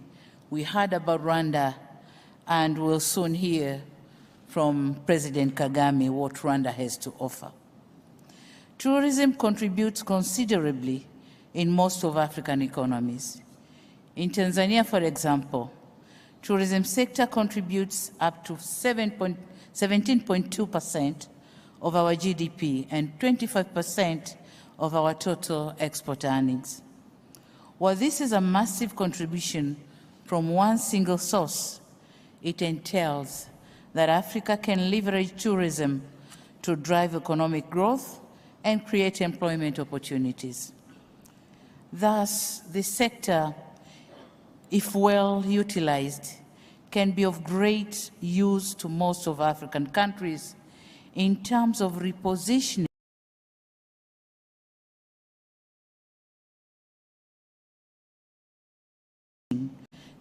S5: we heard about Rwanda, and we'll soon hear from President Kagame what Rwanda has to offer. Tourism contributes considerably in most of African economies. In Tanzania, for example, tourism sector contributes up to 17.2% of our GDP and 25% of our total export earnings. While this is a massive contribution from one single source, it entails that Africa can leverage tourism to drive economic growth and create employment opportunities. Thus, this sector, if well utilized, can be of great use to most of African countries in terms of repositioning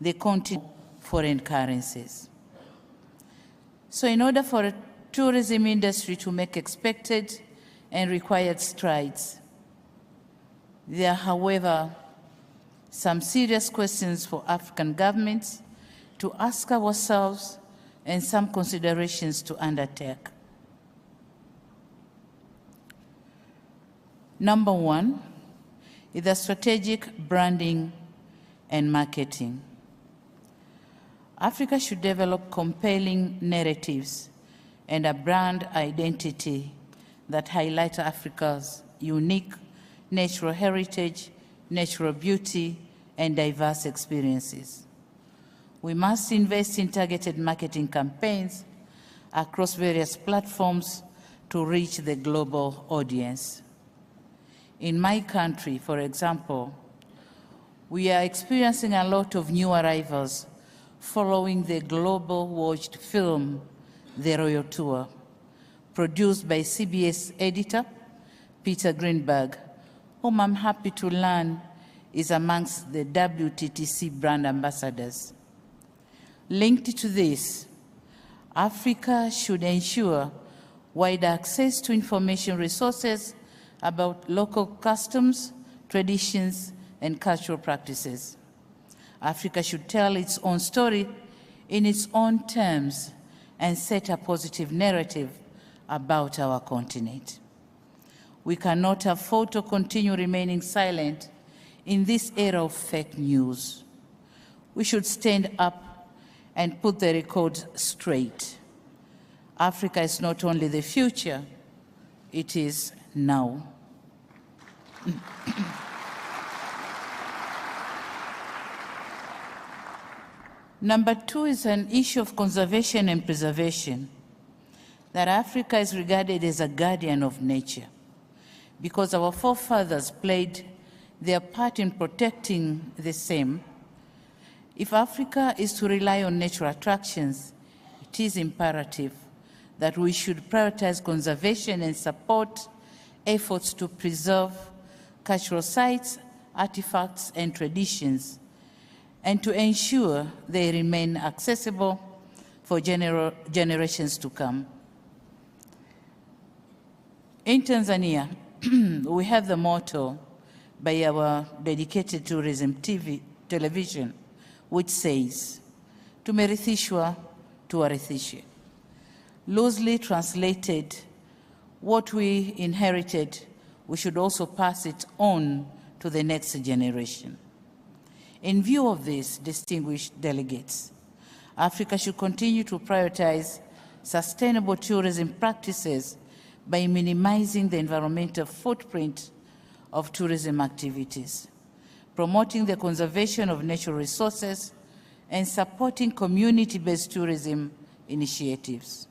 S5: the continent foreign currencies. So in order for a tourism industry to make expected and required strides, there are, however, some serious questions for African governments to ask ourselves and some considerations to undertake. Number one is the strategic branding and marketing. Africa should develop compelling narratives and a brand identity that highlight Africa's unique natural heritage, natural beauty, and diverse experiences. We must invest in targeted marketing campaigns across various platforms to reach the global audience. In my country, for example, we are experiencing a lot of new arrivals following the global watched film, The Royal Tour, produced by CBS editor Peter Greenberg, whom I'm happy to learn is amongst the WTTC brand ambassadors. Linked to this, Africa should ensure wide access to information resources about local customs, traditions, and cultural practices. Africa should tell its own story in its own terms and set a positive narrative about our continent. We cannot afford to continue remaining silent in this era of fake news. We should stand up and put the record straight. Africa is not only the future, it is now. Number two is an issue of conservation and preservation, that Africa is regarded as a guardian of nature because our forefathers played their part in protecting the same. If Africa is to rely on natural attractions, it is imperative that we should prioritize conservation and support efforts to preserve cultural sites, artifacts, and traditions, and to ensure they remain accessible for generations to come. In Tanzania, we have the motto by our dedicated tourism television, which says, "Tumerithishwa tuwarithishe." Loosely translated, what we inherited, we should also pass it on to the next generation. In view of this, distinguished delegates, Africa should continue to prioritize sustainable tourism practices by minimizing the environmental footprint of tourism activities, promoting the conservation of natural resources, and supporting community-based tourism initiatives.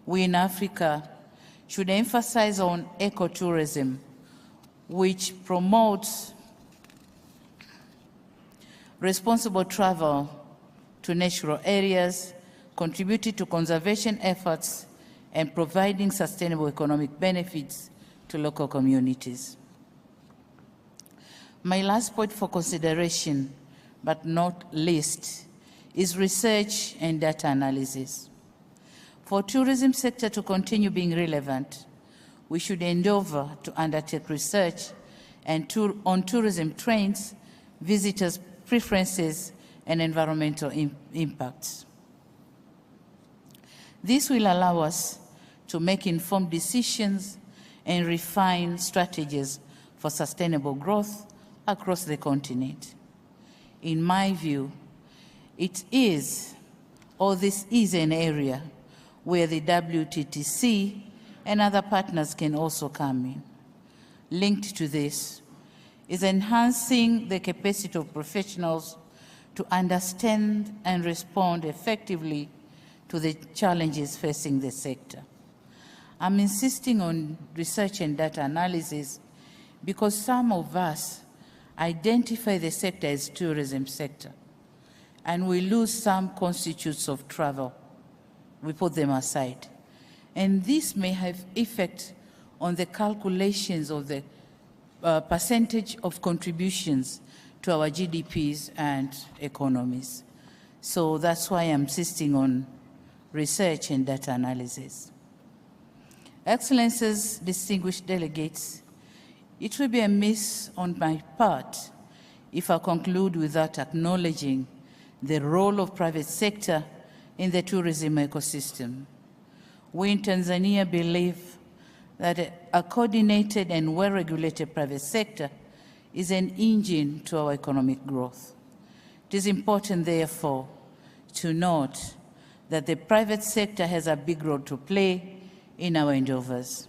S5: We in Africa should emphasize on ecotourism, which promotes responsible travel to natural areas, contributing to conservation efforts, and providing sustainable economic benefits to local communities. My last point for consideration, but not least, is research and data analysis. For tourism sector to continue being relevant, we should endeavor to undertake research and on tourism trends, visitors' preferences, and environmental impacts. This will allow us to make informed decisions and refine strategies for sustainable growth across the continent. In my view, this is an area where the WTTC and other partners can also come in. Linked to this is enhancing the capacity of professionals to understand and respond effectively to the challenges facing the sector. I'm insisting on research and data analysis because some of us identify the sector as tourism sector, and we lose some constitutes of travel. We put them aside. And this may have effect on the calculations of the percentage of contributions to our GDPs and economies. So that's why I'm insisting on research and data analysis. Excellencies, distinguished delegates, it will be amiss on my part if I conclude without acknowledging the role of private sector in the tourism ecosystem. We in Tanzania believe that a coordinated and well-regulated private sector is an engine to our economic growth. It is important, therefore, to note that the private sector has a big role to play in our endeavors.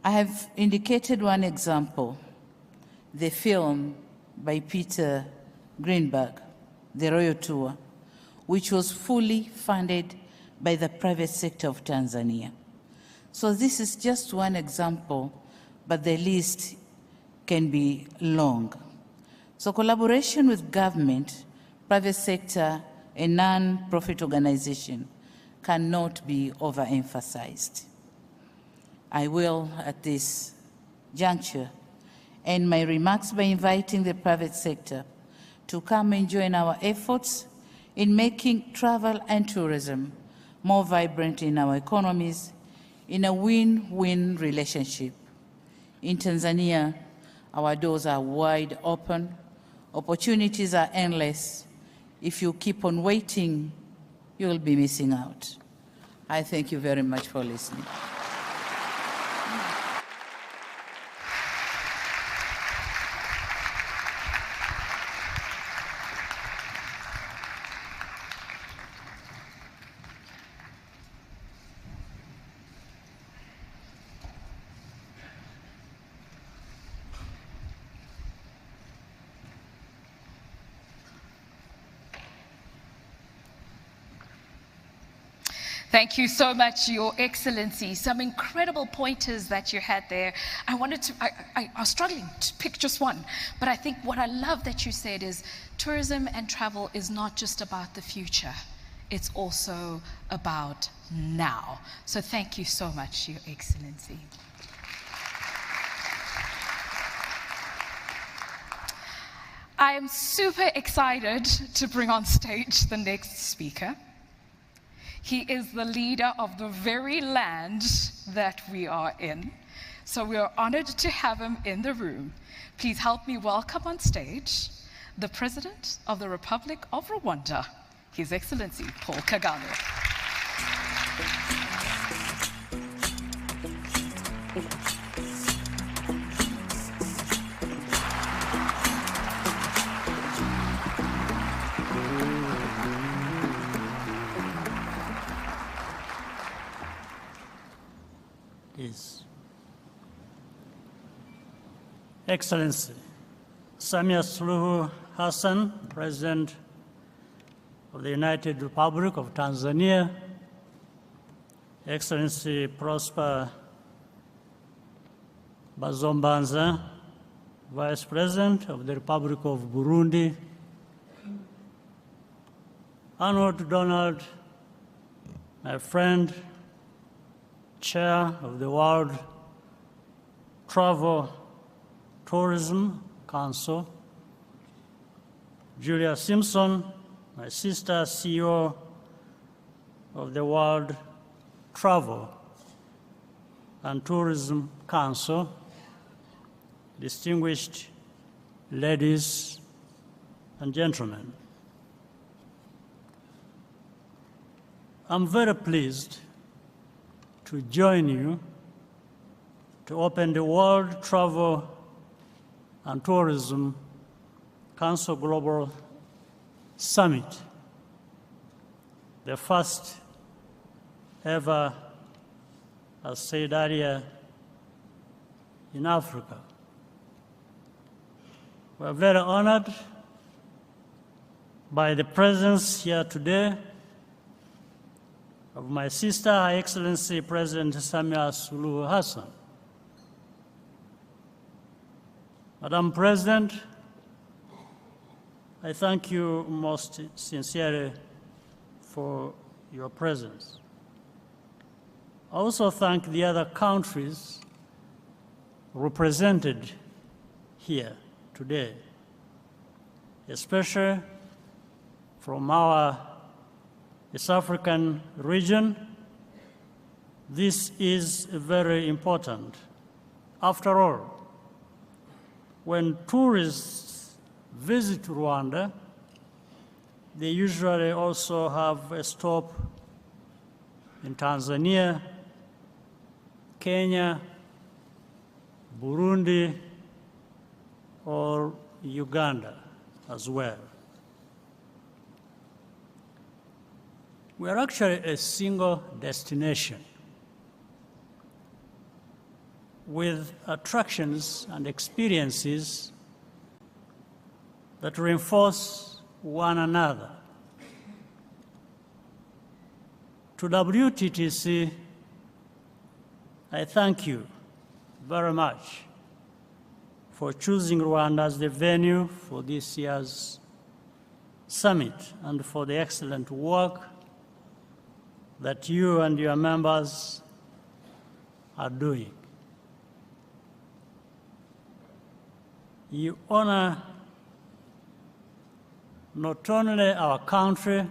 S5: I have indicated one example, the film by Peter Greenberg, The Royal Tour, which was fully funded by the private sector of Tanzania. So this is just one example, but the list can be long. So collaboration with government, private sector, and non-profit organization cannot be overemphasized. I will, at this juncture, end my remarks by inviting the private sector to come and join our efforts in making travel and tourism more vibrant in our economies, in a win-win relationship. In Tanzania, our doors are wide open, opportunities are endless. If you keep on waiting, you will be missing out. I thank you very much for listening.
S16: Thank you so much, Your Excellency. Some incredible pointers that you had there. I was struggling to pick just one, but I think what I love that you said is tourism and travel is not just about the future. It's also about now. So thank you so much, Your Excellency. I am super excited to bring on stage the next speaker. He is the leader of the very land that we are in. So we are honored to have him in the room. Please help me welcome on stage the President of the Republic of Rwanda, His Excellency Paul Kagame.
S6: His Excellency Samia Suluhu Hassan, President of the United Republic of Tanzania, Excellency Prosper Bazombanza, Vice President of the Republic of Burundi, Arnold Donald, my friend, Chair of the World Travel Tourism Council, Julia Simpson, my sister, CEO of the World Travel and Tourism Council, distinguished ladies and gentlemen. I'm very pleased to join you to open the World Travel and Tourism Council Global Summit, the first ever, as said earlier, in Africa. We're very honored by the presence here today of my sister, Her Excellency President Samia Suluhu Hassan. Madam President, I thank you most sincerely for your presence. I also thank the other countries represented here today, especially from our East African region. This is very important. After all, when tourists visit Rwanda, they usually also have a stop in Tanzania, Kenya, Burundi, or Uganda as well. We are actually a single destination with attractions and experiences that reinforce one another. To WTTC, I thank you very much for choosing Rwanda as the venue for this year's summit and for the excellent work that you and your members are doing. You honor not only our country,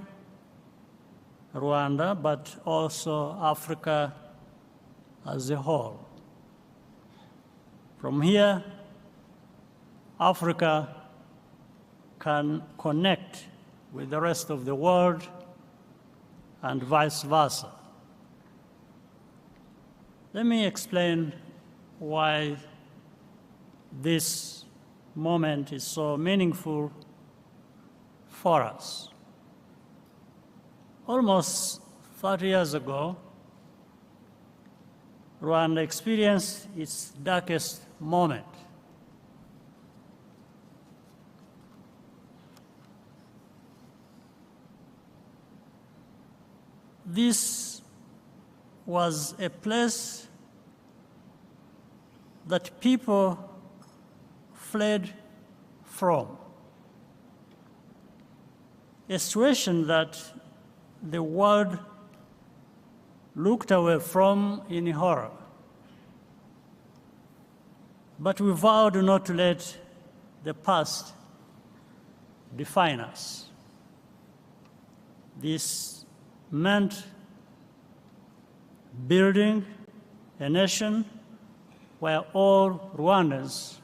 S6: Rwanda, but also Africa as a whole. From here, Africa can connect with the rest of the world and vice versa. Let me explain why this moment is so meaningful for us. Almost 30 years ago, Rwanda experienced its darkest moment. This was a place that people fled from, a situation that the world looked away from in horror. But we vowed not to let the past define us. This meant building a nation where all Rwandans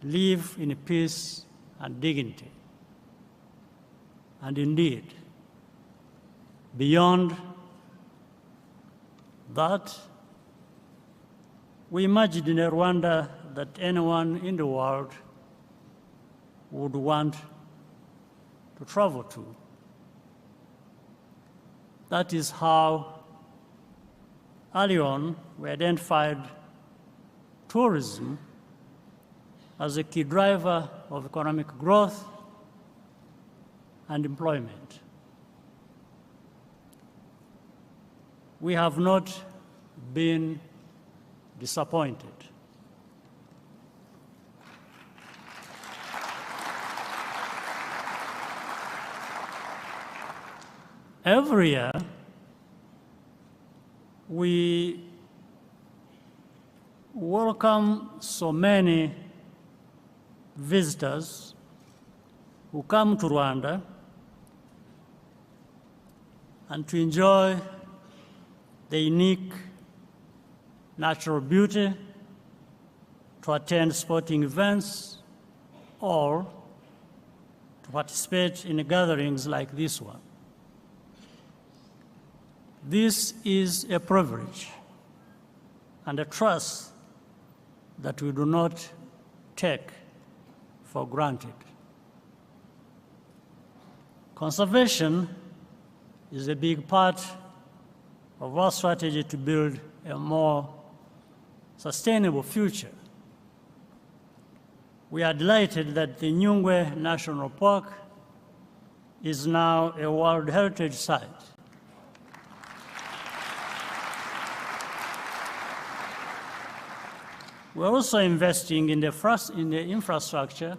S6: live in peace and dignity. And indeed, beyond that, we imagined in a Rwanda that anyone in the world would want to travel to. That is how early on we identified tourism as a key driver of economic growth and employment. We have not been disappointed. Every year, we welcome so many visitors who come to Rwanda and to enjoy the unique natural beauty, to attend sporting events, or to participate in gatherings like this one. This is a privilege and a trust that we do not take for granted. Conservation is a big part of our strategy to build a more sustainable future. We are delighted that the Nyungwe National Park is now a World Heritage Site. We're also investing in the infrastructure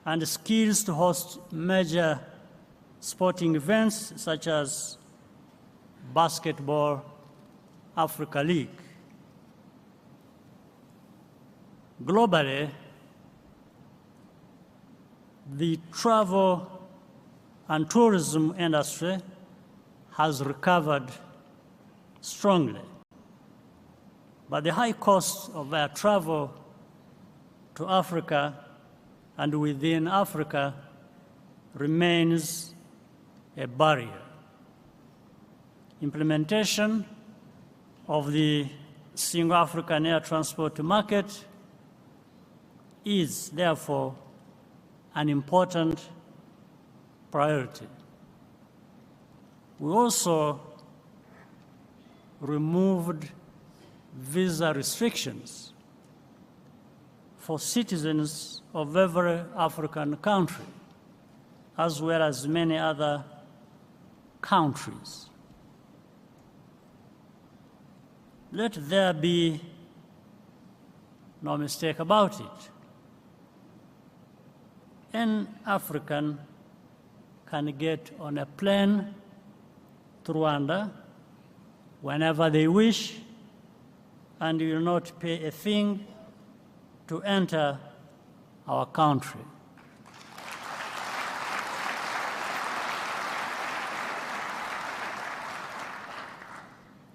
S6: and skills to host major sporting events such as Basketball Africa League. Globally, the travel and tourism industry has recovered strongly. But the high cost of air travel to Africa and within Africa remains a barrier. Implementation of the single African air transport market is therefore an important priority. We also removed visa restrictions for citizens of every African country, as well as many other countries. Let there be no mistake about it. An African can get on a plane to Rwanda whenever they wish, and will not pay a thing to enter our country.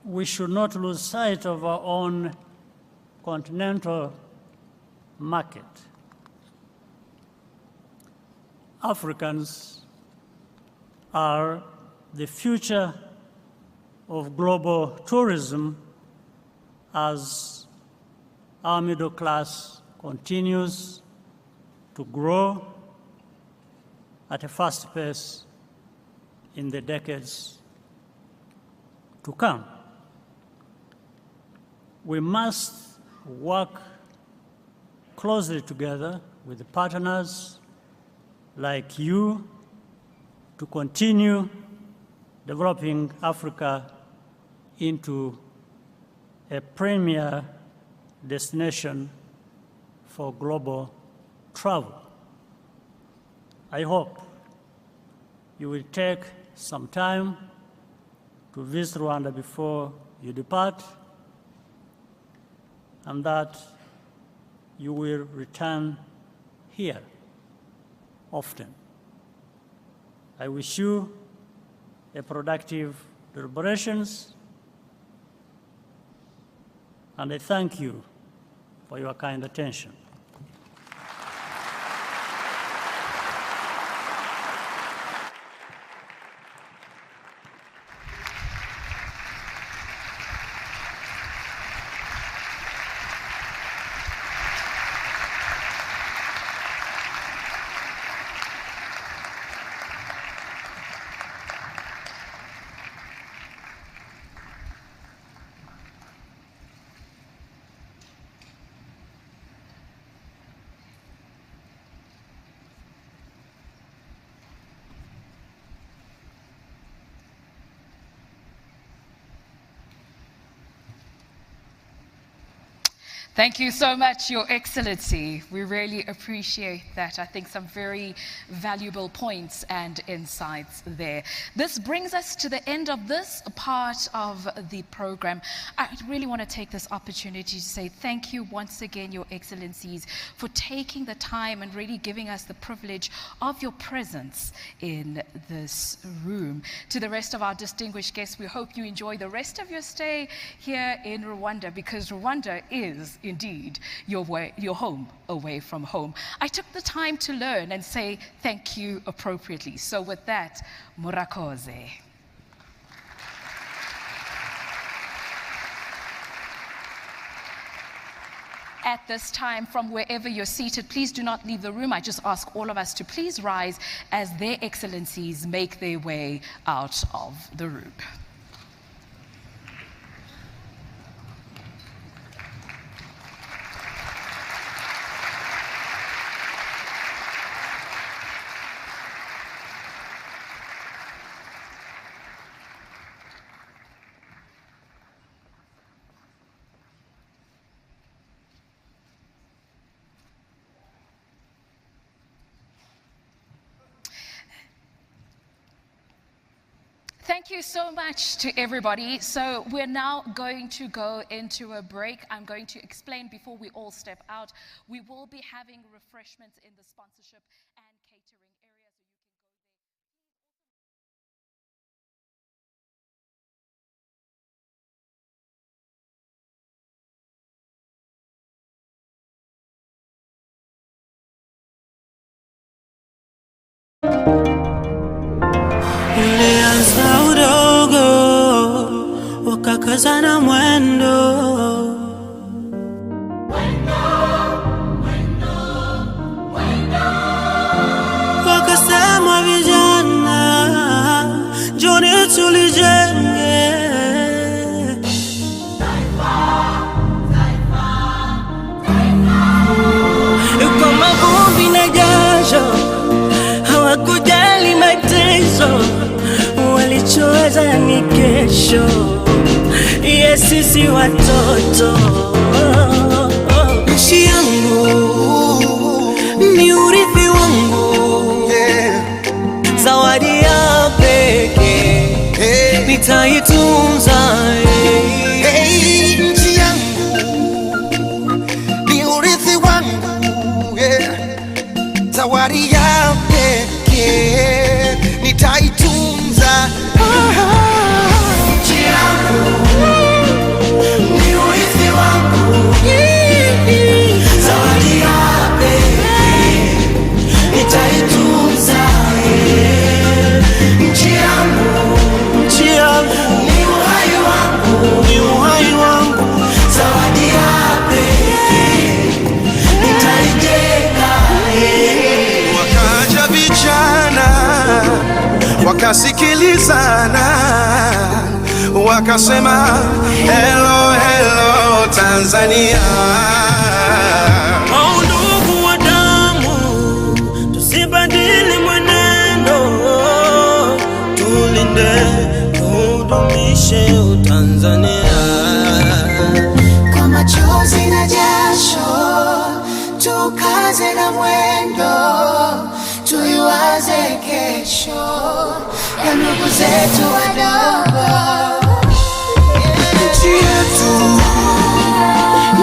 S6: we should not lose sight of our own continental market. Africans are the future of global tourism as our middle class continues to grow at a fast pace in the decades to come. We must work closely together with the partners like you to continue developing Africa into a premier destination for global travel. I hope you will take some time to visit Rwanda before you depart, and that you will return here often. I wish you a productive deliberations, and I thank you for your kind attention.
S16: Thank you so much, Your Excellency. We really appreciate that. I think some very valuable points and insights there. This brings us to the end of this part of the program. I really want to take this opportunity to say thank you once again, Your Excellencies, for taking the time and really giving us the privilege of your presence in this room. To the rest of our distinguished guests, we hope you enjoy the rest of your stay here in Rwanda, because Rwanda is indeed your home away from home. I took the time to learn and say thank you appropriately. So with that, murakoze. At this time, from wherever you're seated, please do not leave the room. I just ask all of us to please rise as their excellencies make their way out of the room. Thank you so much to everybody. So we're now going to go into a break. I'm going to explain before we all step out. We will be having refreshments in the sponsorship and catering area, so you can
S1: Ulianza udogo, wakakazana mwendo, wakasema vijana, njoni tulijenge kwa mavumbi na jasho, hawakujali mateso, walichoweza ni kesho. Yes, sisi watoto, nchi yangu ni urithi wangu, zawadi ya pekee nitaitunza.
S3: Nchi yangu ni urithi wangu, zawadi ya pekee nitaitunza. Nchi yangu wakasikilizana, wakasema hello hello Tanzania.
S1: Ndugu wa damu, tusibadili mwenendo, tulinde tudumishe Tanzania.
S4: Kama chozi na jasho, tukaze na mwendo, tuiwaze kesho ya ndugu zetu wadogo.
S3: Nchi yetu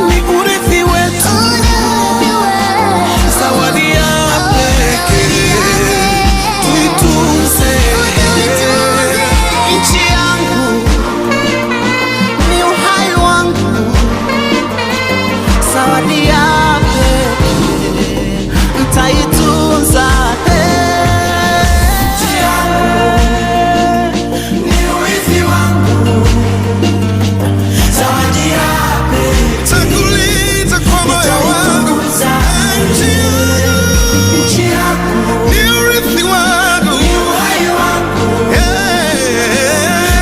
S3: ni urithi wetu, zawadi ya pekee, tuitunze.
S4: Nchi yangu ni uhai wangu, zawadi ya pekee, nitaitunza. Nchi yangu ni urithi wangu, zawadi ya pekee,
S3: takulinda kwa moyo wangu.
S4: nchi yangu
S3: ni urithi wangu,
S4: ni uhai wangu,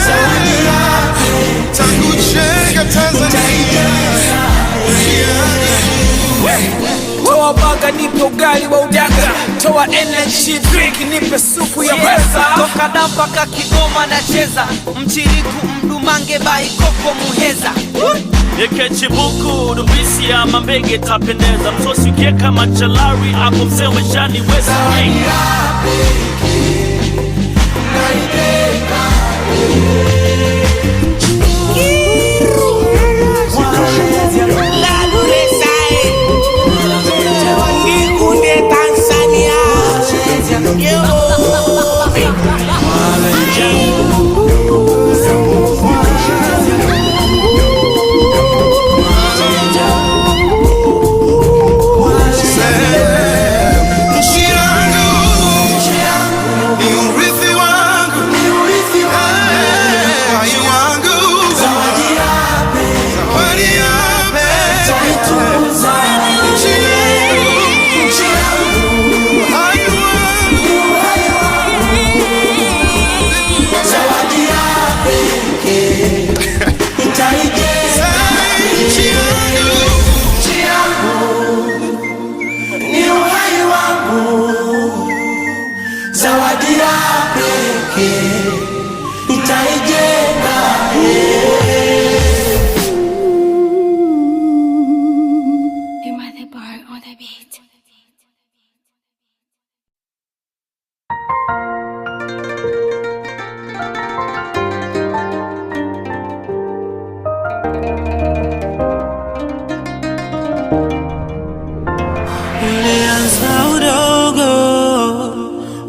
S4: zawadi ya pekee,
S3: takujenga Tanzania.
S7: Toa baga nipe ugali wa udaga, toa energy drink nipe supu ya pesa.
S1: Toka Dapaka Kigoma na cheza, mchiriku mdumange bai koko muheza.
S22: Yeke chibuku dubisi ya mambege tapendeza, msosi ukieka machalari hapo msewe shani weza.
S1: Ulianza udogo,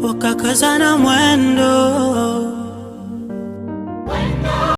S1: ukakazana mwendo,